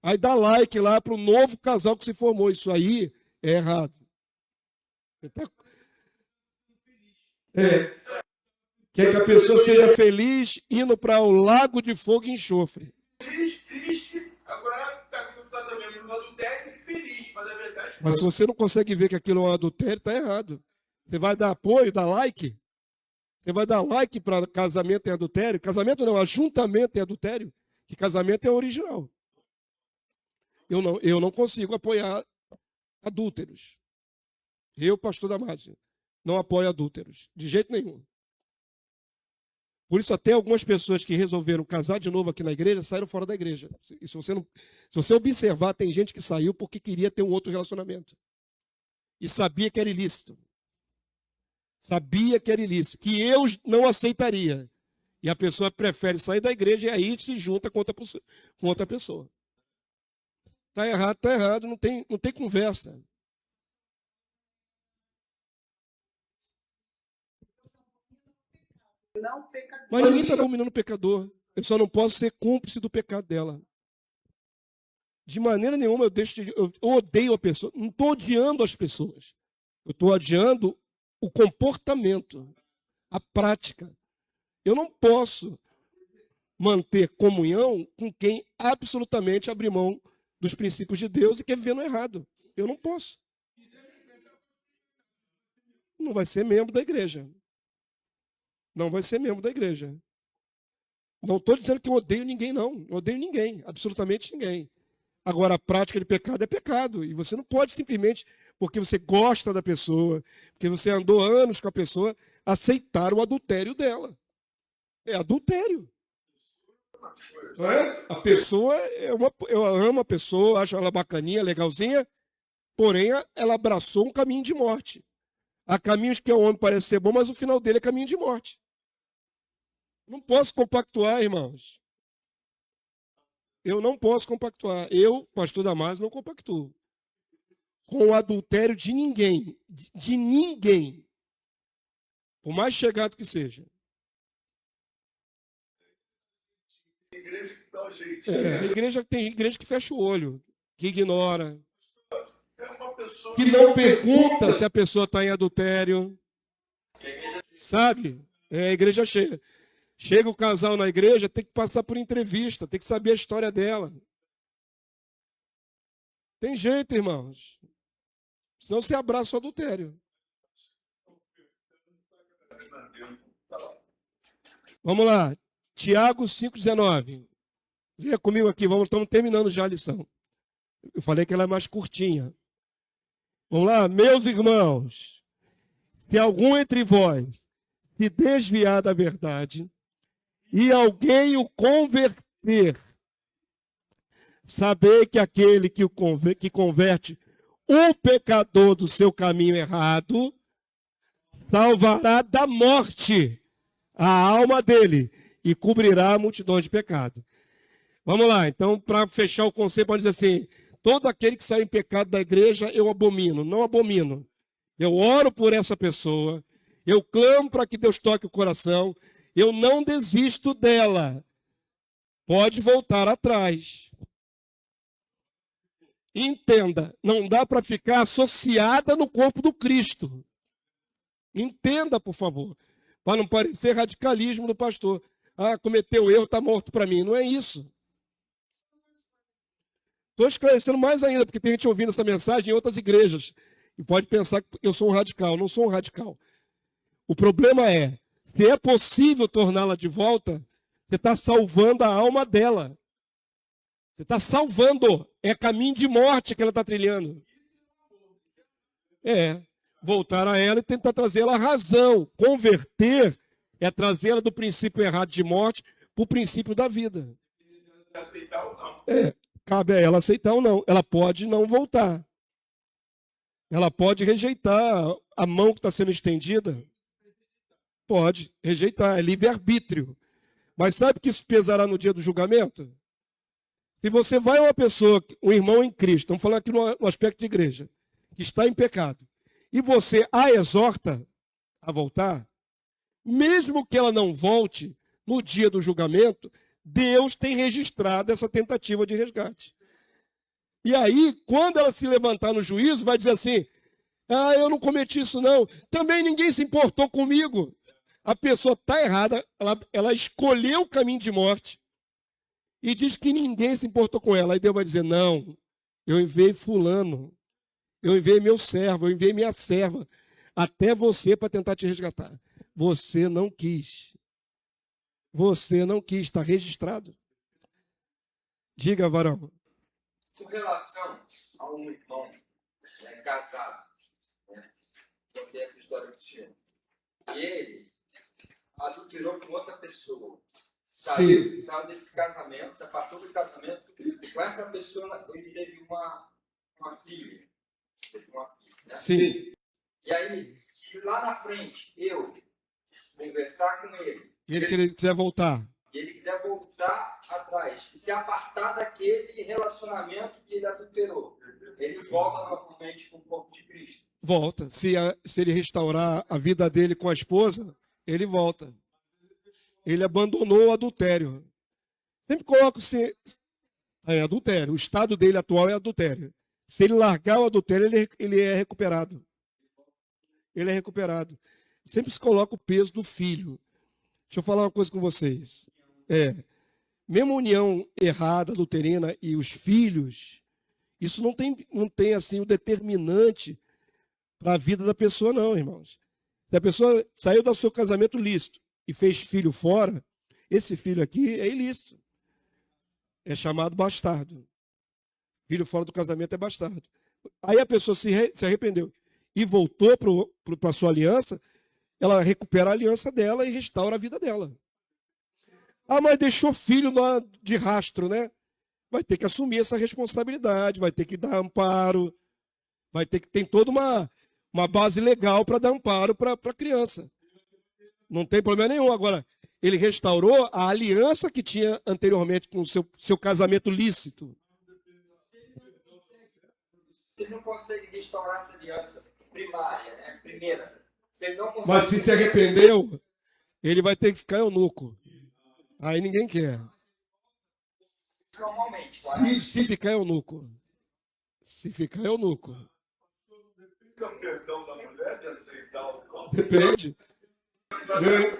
S1: Aí dá like lá para o novo casal que se formou. Isso aí é errado. Você tá... Quer que a pessoa seja feliz indo para o lago de fogo e enxofre.
S3: Triste, agora está no casamento no adultério e feliz, mas a verdade...
S1: Mas se você não consegue ver que aquilo é um adultério, está errado. Você vai dar apoio, dar like? Você vai dar like para casamento em adultério? Casamento não, ajuntamento em adultério. Que casamento é original. Eu não consigo apoiar adúlteros. Eu, pastor Damásio, não apoio adúlteros. De jeito nenhum. Por isso, até algumas pessoas que resolveram casar de novo aqui na igreja saíram fora da igreja. E se você observar, tem gente que saiu porque queria ter um outro relacionamento. E sabia que era ilícito. Sabia que era ilícito. Que eu não aceitaria. E a pessoa prefere sair da igreja e aí se junta com outra pessoa. Está errado, não tem conversa.
S2: Não peca.
S1: Mas ninguém está abominando o pecador. Eu só não posso ser cúmplice do pecado dela. De maneira nenhuma eu odeio a pessoa. Não estou odiando as pessoas. Eu estou odiando o comportamento, a prática. Eu não posso manter comunhão com quem absolutamente abre mão dos princípios de Deus e quer viver no errado. Eu não posso. Não vai ser membro da igreja. Não vai ser membro da igreja. Não estou dizendo que eu odeio ninguém, não. Eu odeio ninguém, absolutamente ninguém. Agora, a prática de pecado é pecado. E você não pode simplesmente, porque você gosta da pessoa, porque você andou anos com a pessoa, aceitar o adultério dela. É adultério. A pessoa, eu amo a pessoa, acho ela bacaninha, legalzinha, porém ela abraçou um caminho de morte. Há caminhos que ao homem parece ser bom, mas o final dele é caminho de morte. Não posso compactuar, irmãos. Eu não posso compactuar. Eu, pastor Damaso, não compactuo com o adultério de ninguém. De ninguém. Por mais chegado que seja.
S6: Igreja que dá o jeito.
S1: Tem igreja que fecha o olho, que ignora,
S6: É uma pessoa
S1: que não pergunta se a pessoa está em adultério. Sabe? É a igreja cheia. Chega o casal na igreja, tem que passar por entrevista, tem que saber a história dela. Tem jeito, irmãos. Senão você abraça o adultério. Vamos lá. Tiago 5,19. Leia comigo aqui, estamos terminando já a lição. Eu falei que ela é mais curtinha. Vamos lá, meus irmãos. Se algum entre vós se desviar da verdade e alguém o converter, saber que aquele que converte o pecador do seu caminho errado salvará da morte a alma dele e cobrirá a multidão de pecado. Vamos lá, então, para fechar o conceito, pode dizer assim: todo aquele que sai em pecado da igreja, eu abomino. Não abomino. Eu oro por essa pessoa, eu clamo para que Deus toque o coração, eu não desisto dela. Pode voltar atrás. Entenda, não dá para ficar associada no corpo do Cristo. Entenda, por favor, para não parecer radicalismo do pastor. Ah, cometeu erro, está morto para mim. Não é isso. Estou esclarecendo mais ainda, porque tem gente ouvindo essa mensagem em outras igrejas. E pode pensar que eu sou um radical. Não sou um radical. O problema é, se é possível torná-la de volta, você está salvando a alma dela. Você está salvando. É caminho de morte que ela está trilhando. Voltar a ela e tentar trazê-la à razão. Converter é trazê-la do princípio errado de morte para o princípio da vida.
S3: Aceitar ou não.
S1: Cabe a ela aceitar ou não. Ela pode não voltar. Ela pode rejeitar a mão que está sendo estendida. Pode rejeitar, é livre-arbítrio. Mas sabe que isso pesará no dia do julgamento? Se você vai a uma pessoa, um irmão em Cristo, estamos falando aqui no aspecto de igreja, que está em pecado, e você a exorta a voltar, mesmo que ela não volte no dia do julgamento, Deus tem registrado essa tentativa de resgate. E aí, quando ela se levantar no juízo, vai dizer assim: ah, eu não cometi isso não, também ninguém se importou comigo. A pessoa está errada, ela escolheu o caminho de morte e diz que ninguém se importou com ela. Aí Deus vai dizer: não, eu enviei fulano, eu enviei meu servo, eu enviei minha serva, até você para tentar te resgatar. Você não quis. Você não quis, está registrado. Diga, varão.
S7: Com relação a um irmão casado, porque essa história que tinha, e ele adulterou com outra pessoa, saiu desse casamento, se apartou do casamento, com essa pessoa ele teve uma filha. Né?
S1: Sim.
S7: E aí, se lá na frente eu conversar com ele,
S1: E ele quiser voltar.
S7: e ele quiser voltar atrás, se apartar daquele relacionamento que ele adulterou, ele volta novamente com o corpo de Cristo.
S1: Volta. Se ele restaurar a vida dele com a esposa, ele volta. Ele abandonou o adultério. Sempre coloco adultério. O estado dele atual é adultério. Se ele largar o adultério, ele é recuperado. Ele é recuperado. Sempre se coloca o peso do filho. Deixa eu falar uma coisa com vocês. Mesmo a união errada, adulterina e os filhos, isso não tem assim o determinante para a vida da pessoa, não, irmãos. Se a pessoa saiu do seu casamento lícito e fez filho fora, esse filho aqui é ilícito. É chamado bastardo. Filho fora do casamento é bastardo. Aí a pessoa se arrependeu e voltou para a sua aliança, ela recupera a aliança dela e restaura a vida dela. Ah, mas deixou filho de rastro, né? Vai ter que assumir essa responsabilidade, vai ter que dar amparo, tem toda uma base legal para dar amparo para a criança. Não tem problema nenhum. Agora, ele restaurou a aliança que tinha anteriormente com o seu casamento lícito.
S7: Se ele não consegue restaurar essa aliança primária, né? Primeira. Se ele não consegue...
S1: Mas se arrependeu, ele vai ter que ficar eunuco. Aí ninguém quer.
S7: Normalmente.
S1: Se ficar eunuco. Se ficar eunuco.
S6: Fica o perdão da mulher de aceitar o corpo.
S1: Depende.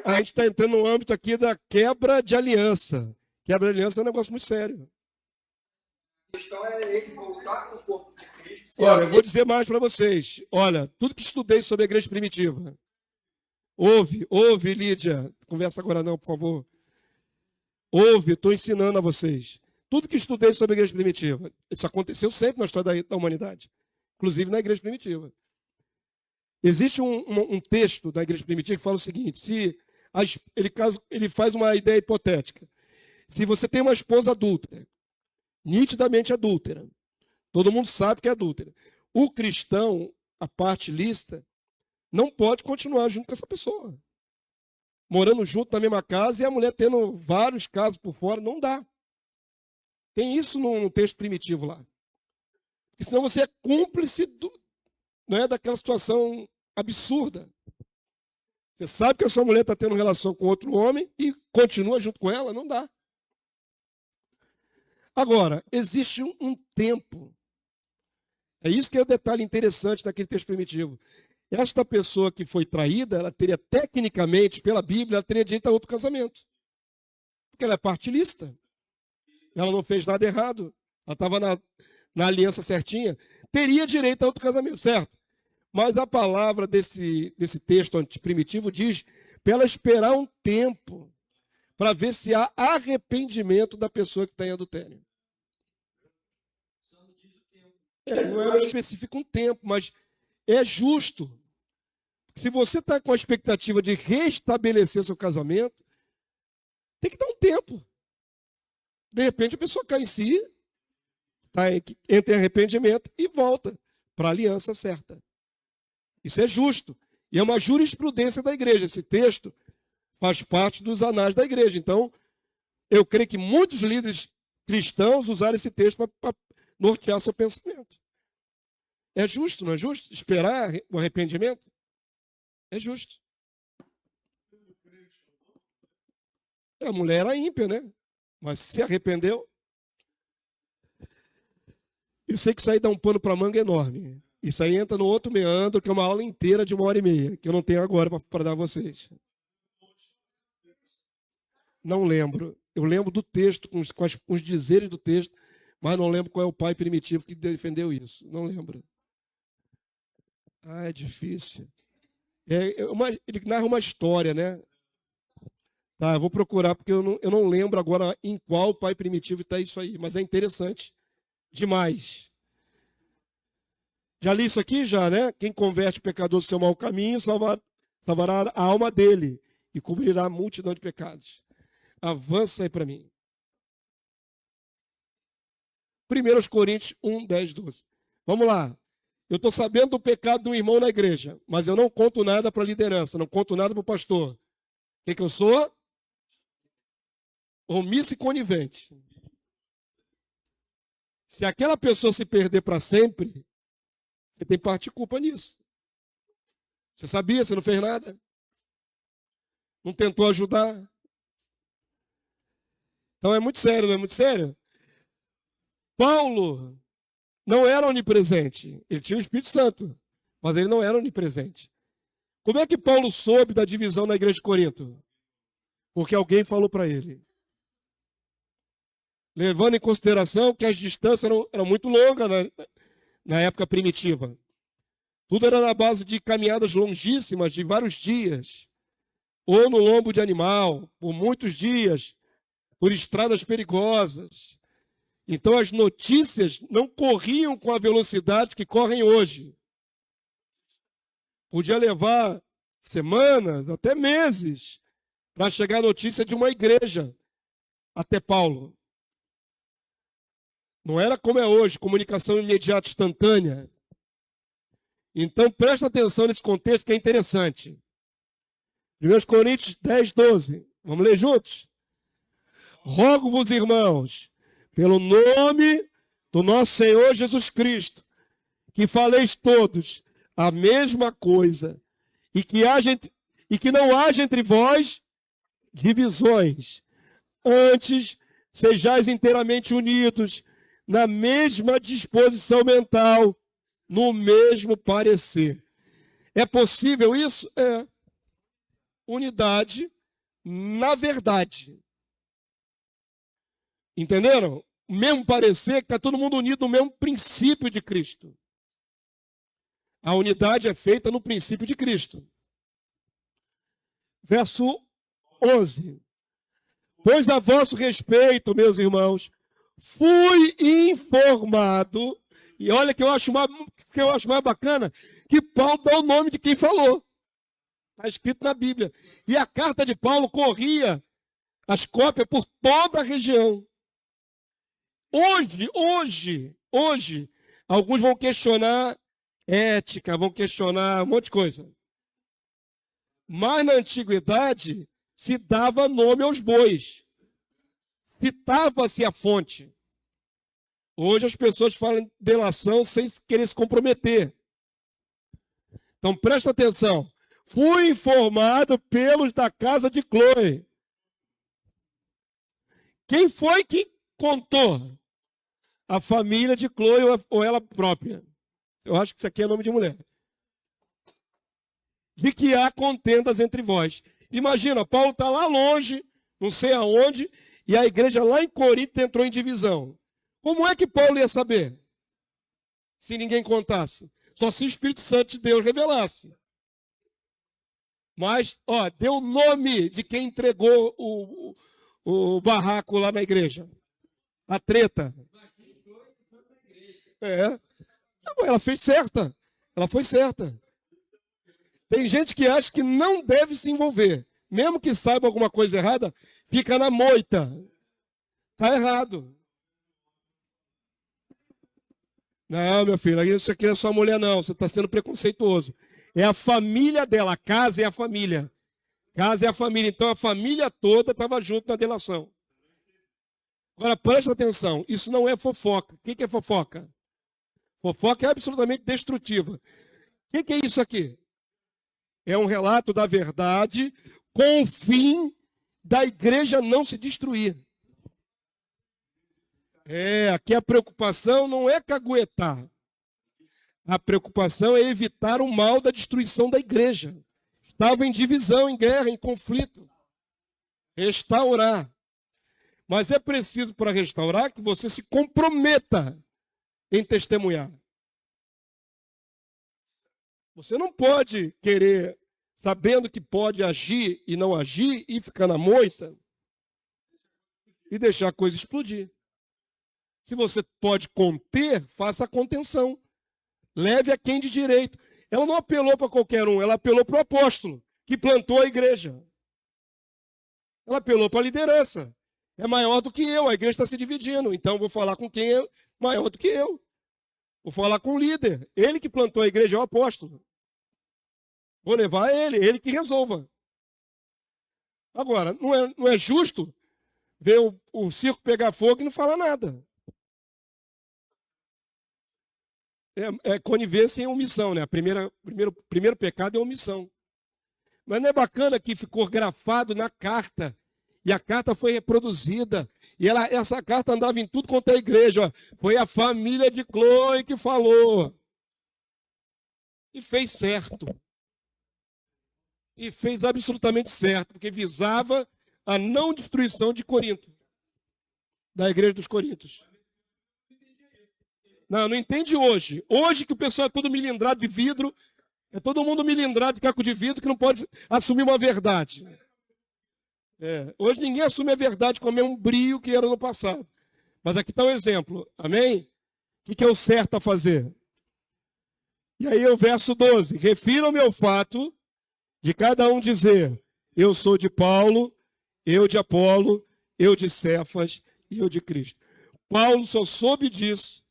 S1: A gente está entrando no âmbito aqui da quebra de aliança. Quebra de aliança é um negócio muito sério.
S7: A questão é ele voltar com o corpo de Cristo.
S1: Olha, eu vou dizer mais para vocês. Olha, tudo que estudei sobre a igreja primitiva. Ouve, Lídia. Conversa agora não, por favor. Ouve, estou ensinando a vocês. Tudo que estudei sobre a igreja primitiva. Isso aconteceu sempre na história da humanidade. Inclusive na igreja primitiva. Existe um texto da igreja primitiva que fala o seguinte: ele faz uma ideia hipotética. Se você tem uma esposa adúltera, nitidamente adúltera, todo mundo sabe que é adúltera, o cristão, a parte lícita, não pode continuar junto com essa pessoa. Morando junto na mesma casa e a mulher tendo vários casos por fora, não dá. Tem isso no texto primitivo lá. Porque senão você é cúmplice daquela situação absurda. Você sabe que a sua mulher está tendo relação com outro homem e continua junto com ela, não dá. Agora, existe um tempo. É isso que é o detalhe interessante daquele texto primitivo. Esta pessoa que foi traída, ela teria tecnicamente, pela Bíblia, ela teria direito a outro casamento. Porque ela é parte lícita. Ela não fez nada errado. Ela estava na aliança certinha. Teria direito a outro casamento, certo? Mas a palavra desse texto antiprimitivo diz para ela esperar um tempo para ver se há arrependimento da pessoa que está em adultério. Não é específico um tempo, mas é justo. Se você está com a expectativa de restabelecer seu casamento, tem que dar um tempo. De repente a pessoa cai em si, entra em arrependimento e volta para a aliança certa. Isso é justo. E é uma jurisprudência da igreja. Esse texto faz parte dos anais da igreja. Então, eu creio que muitos líderes cristãos usaram esse texto para nortear seu pensamento. É justo, não é justo? Esperar o arrependimento? É justo. A mulher era ímpia, né? Mas se arrependeu. Eu sei que isso aí dá um pano para manga enorme. Isso aí entra no outro meandro, que é uma aula inteira de 1h30, que eu não tenho agora para dar a vocês. Não lembro. Eu lembro do texto, com os dizeres do texto, mas não lembro qual é o pai primitivo que defendeu isso. Não lembro. É difícil. Ele narra uma história, né? Tá, eu vou procurar, porque eu não lembro agora em qual pai primitivo está isso aí, mas é interessante demais. Já li isso aqui, já, né? Quem converte o pecador do seu mau caminho salvará a alma dele e cobrirá a multidão de pecados. Avança aí para mim. 1 Coríntios 1, 10, 12. Vamos lá. Eu estou sabendo do pecado de um irmão na igreja, mas eu não conto nada para a liderança, não conto nada para o pastor. O que eu sou? omisso e conivente. Se aquela pessoa se perder para sempre, você tem parte de culpa nisso. Você sabia, você não fez nada. Não tentou ajudar. Então é muito sério, não é muito sério? Paulo não era onipresente. Ele tinha o Espírito Santo, mas ele não era onipresente. Como é que Paulo soube da divisão na igreja de Corinto? Porque alguém falou para ele. Levando em consideração que as distâncias eram muito longas na época primitiva. Tudo era na base de caminhadas longíssimas, de vários dias. Ou no lombo de animal, por muitos dias, por estradas perigosas. Então as notícias não corriam com a velocidade que correm hoje. Podia levar semanas, até meses, para chegar a notícia de uma igreja até Paulo. Não era como é hoje, comunicação imediata, instantânea. Então, presta atenção nesse contexto que é interessante. 1 Coríntios 10, 12. Vamos ler juntos? Rogo-vos, irmãos, pelo nome do nosso Senhor Jesus Cristo, que faleis todos a mesma coisa, e que não haja entre vós divisões. Antes, sejais inteiramente unidos, na mesma disposição mental, no mesmo parecer. É possível isso? É. Unidade na verdade. Entenderam? O mesmo parecer, que está todo mundo unido no mesmo princípio de Cristo. A unidade é feita no princípio de Cristo. Verso 11. Pois a vosso respeito, meus irmãos, fui informado, e olha que eu acho mais bacana, que Paulo dá o nome de quem falou. Está escrito na Bíblia. E a carta de Paulo corria as cópias por toda a região. Hoje, alguns vão questionar ética, vão questionar um monte de coisa. Mas na antiguidade, se dava nome aos bois. Citava-se a fonte. Hoje as pessoas falam delação sem querer se comprometer. Então presta atenção. Fui informado pelos da casa de Cloe. Quem foi que contou? A família de Cloe ou ela própria? Eu acho que isso aqui é nome de mulher. De que há contendas entre vós. Imagina, Paulo está lá longe, não sei aonde, e a igreja lá em Corinto entrou em divisão. Como é que Paulo ia saber? Se ninguém contasse. Só se o Espírito Santo de Deus revelasse. Mas, deu o nome de quem entregou o barraco lá na igreja. A treta. Ela fez certa. Ela foi certa. Tem gente que acha que não deve se envolver. Mesmo que saiba alguma coisa errada, fica na moita. Está errado. Não, meu filho, isso aqui não é sua mulher, não. Você está sendo preconceituoso. É a família dela. A casa é a família. Casa é a família. Então a família toda estava junto na delação. Agora presta atenção. Isso não é fofoca. O que é fofoca? Fofoca é absolutamente destrutiva. O que é isso aqui? É um relato da verdade com o fim da igreja não se destruir. Aqui a preocupação não é caguetar. A preocupação é evitar o mal da destruição da igreja. Estava em divisão, em guerra, em conflito. Restaurar. Mas é preciso, para restaurar, que você se comprometa em testemunhar. Você não pode querer, sabendo que pode agir e não agir, e ficar na moita e deixar a coisa explodir. Se você pode conter, faça a contenção. Leve a quem de direito. Ela não apelou para qualquer um, ela apelou para o apóstolo, que plantou a igreja. Ela apelou para a liderança. É maior do que eu, a igreja está se dividindo. Então, vou falar com quem é maior do que eu. Vou falar com o líder. Ele que plantou a igreja é o apóstolo. Vou levar ele que resolva. Agora, não é justo vê o circo pegar fogo e não fala nada. É conivência e omissão, né? Primeiro pecado é omissão. Mas não é bacana que ficou grafado na carta. E a carta foi reproduzida. E essa carta andava em tudo quanto é igreja. Ó. Foi a família de Chloe que falou. E fez certo. E fez absolutamente certo. Porque visava a não destruição de Corinto. Da igreja dos Coríntios. Não entende hoje. Hoje que o pessoal é todo milindrado de vidro. É todo mundo milindrado de caco de vidro que não pode assumir uma verdade. Hoje ninguém assume a verdade como é um brio que era no passado. Mas aqui está um exemplo. Amém? O que é o certo a fazer? E aí o verso 12. Refiram-me ao fato de cada um dizer: eu sou de Paulo, eu de Apolo, eu de Cefas e eu de Cristo. Paulo só soube disso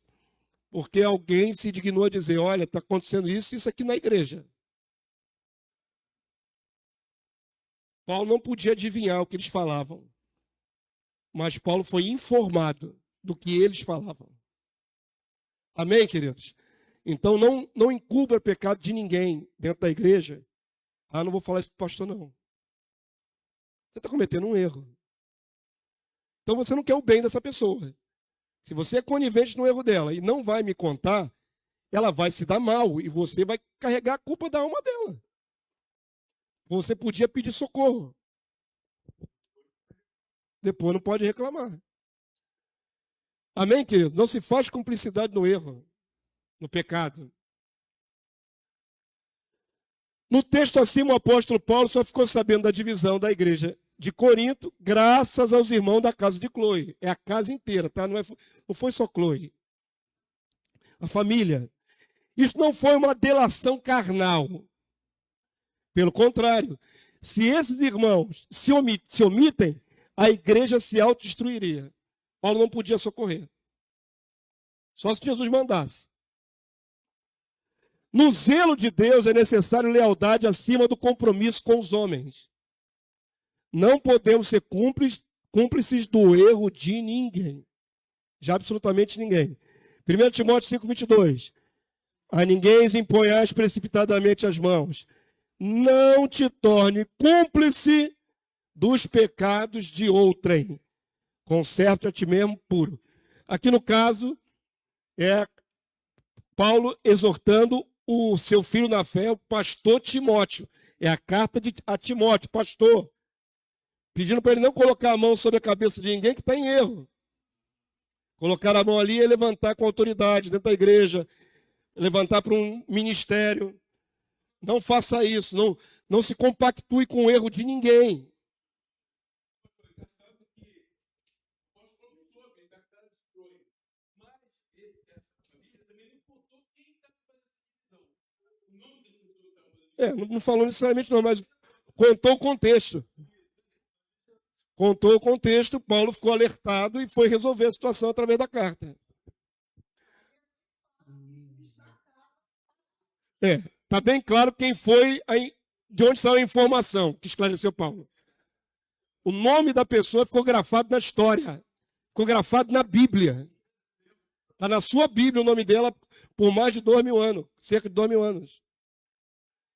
S1: porque alguém se dignou a dizer: olha, está acontecendo isso aqui na igreja. Paulo não podia adivinhar o que eles falavam. Mas Paulo foi informado do que eles falavam. Amém, queridos? Então não encubra o pecado de ninguém dentro da igreja. Ah, não vou falar isso para o pastor, não. Você está cometendo um erro. Então você não quer o bem dessa pessoa. Se você é conivente no erro dela e não vai me contar, ela vai se dar mal e você vai carregar a culpa da alma dela. Você podia pedir socorro. Depois não pode reclamar. Amém, querido? Não se faz cumplicidade no erro, no pecado. No texto acima, o apóstolo Paulo só ficou sabendo da divisão da igreja de Corinto, graças aos irmãos da casa de Chloe. É a casa inteira, tá? Não foi só Chloe. A família. Isso não foi uma delação carnal. Pelo contrário, se esses irmãos se omitem, a igreja se autodestruiria. Paulo não podia socorrer. Só se Jesus mandasse. No zelo de Deus é necessário lealdade acima do compromisso com os homens. Não podemos ser cúmplices do erro de ninguém. De absolutamente ninguém. 1 Timóteo 5:22. A ninguém imponhais precipitadamente as mãos. Não te torne cúmplice dos pecados de outrem. Conserva-te a ti mesmo puro. Aqui no caso, é Paulo exortando o seu filho na fé, o pastor Timóteo. É a carta a Timóteo, pastor. Pedindo para ele não colocar a mão sobre a cabeça de ninguém que está em erro. Colocar a mão ali e levantar com autoridade dentro da igreja. Levantar para um ministério. Não faça isso, não se compactue com o erro de ninguém. Não falou necessariamente não, mas contou o contexto. Contou o contexto, Paulo ficou alertado e foi resolver a situação através da carta. Está bem claro quem foi, de onde saiu a informação que esclareceu Paulo. O nome da pessoa ficou grafado na história, ficou grafado na Bíblia. Está na sua Bíblia o nome dela por mais de 2.000 anos, cerca de 2.000 anos.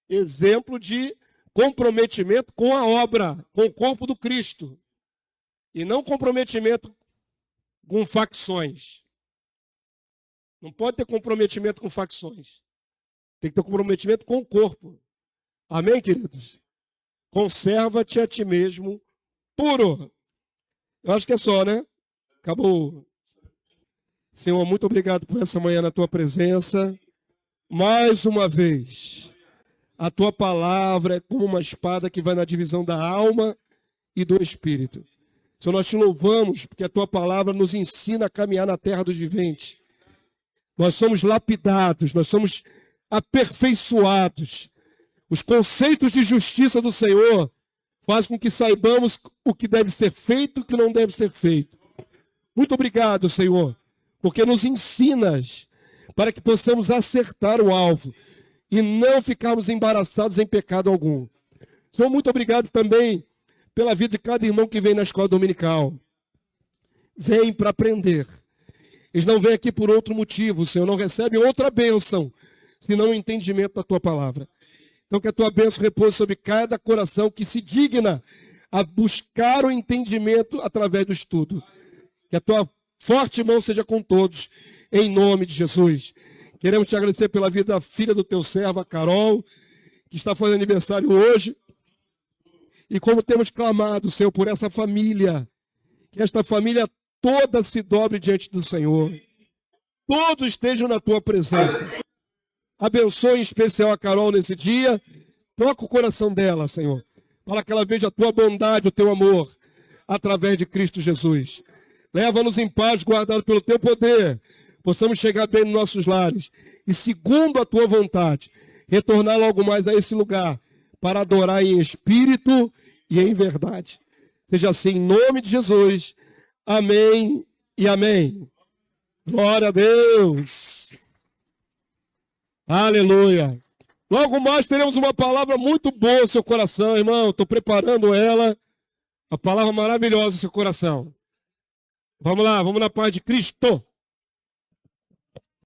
S1: Exemplo de comprometimento com a obra, com o corpo do Cristo. E não comprometimento com facções. Não pode ter comprometimento com facções. Tem que ter comprometimento com o corpo. Amém, queridos? Conserva-te a ti mesmo puro. Eu acho que é só, né? Acabou. Senhor, muito obrigado por essa manhã na tua presença. Mais uma vez, a tua palavra é como uma espada que vai na divisão da alma e do espírito. Senhor, nós te louvamos porque a tua palavra nos ensina a caminhar na terra dos viventes. Nós somos lapidados, nós somos aperfeiçoados. Os conceitos de justiça do Senhor fazem com que saibamos o que deve ser feito e o que não deve ser feito. Muito obrigado, Senhor, porque nos ensinas para que possamos acertar o alvo e não ficarmos embaraçados em pecado algum. Senhor, muito obrigado também pela vida de cada irmão que vem na escola dominical. vêm para aprender. Eles não vêm aqui por outro motivo, o Senhor não recebe outra bênção, senão o entendimento da tua palavra. Então que a tua bênção repouse sobre cada coração que se digna a buscar o entendimento através do estudo. Que a tua forte mão seja com todos, em nome de Jesus. Queremos te agradecer pela vida da filha do teu servo, a Carol, que está fazendo aniversário hoje. E como temos clamado, Senhor, por essa família, que esta família toda se dobre diante do Senhor. Todos estejam na tua presença. Abençoe em especial a Carol nesse dia. Toca o coração dela, Senhor, para que ela veja a tua bondade, o teu amor, através de Cristo Jesus. Leva-nos em paz, guardado pelo teu poder. Possamos chegar bem nos nossos lares. E segundo a tua vontade, retornar logo mais a esse lugar, para adorar em espírito e em verdade. Seja assim em nome de Jesus. Amém e amém. Glória a Deus. Aleluia. Logo mais teremos uma palavra muito boa no seu coração, irmão. Estou preparando ela. A palavra maravilhosa no seu coração. Vamos lá, vamos na paz de Cristo.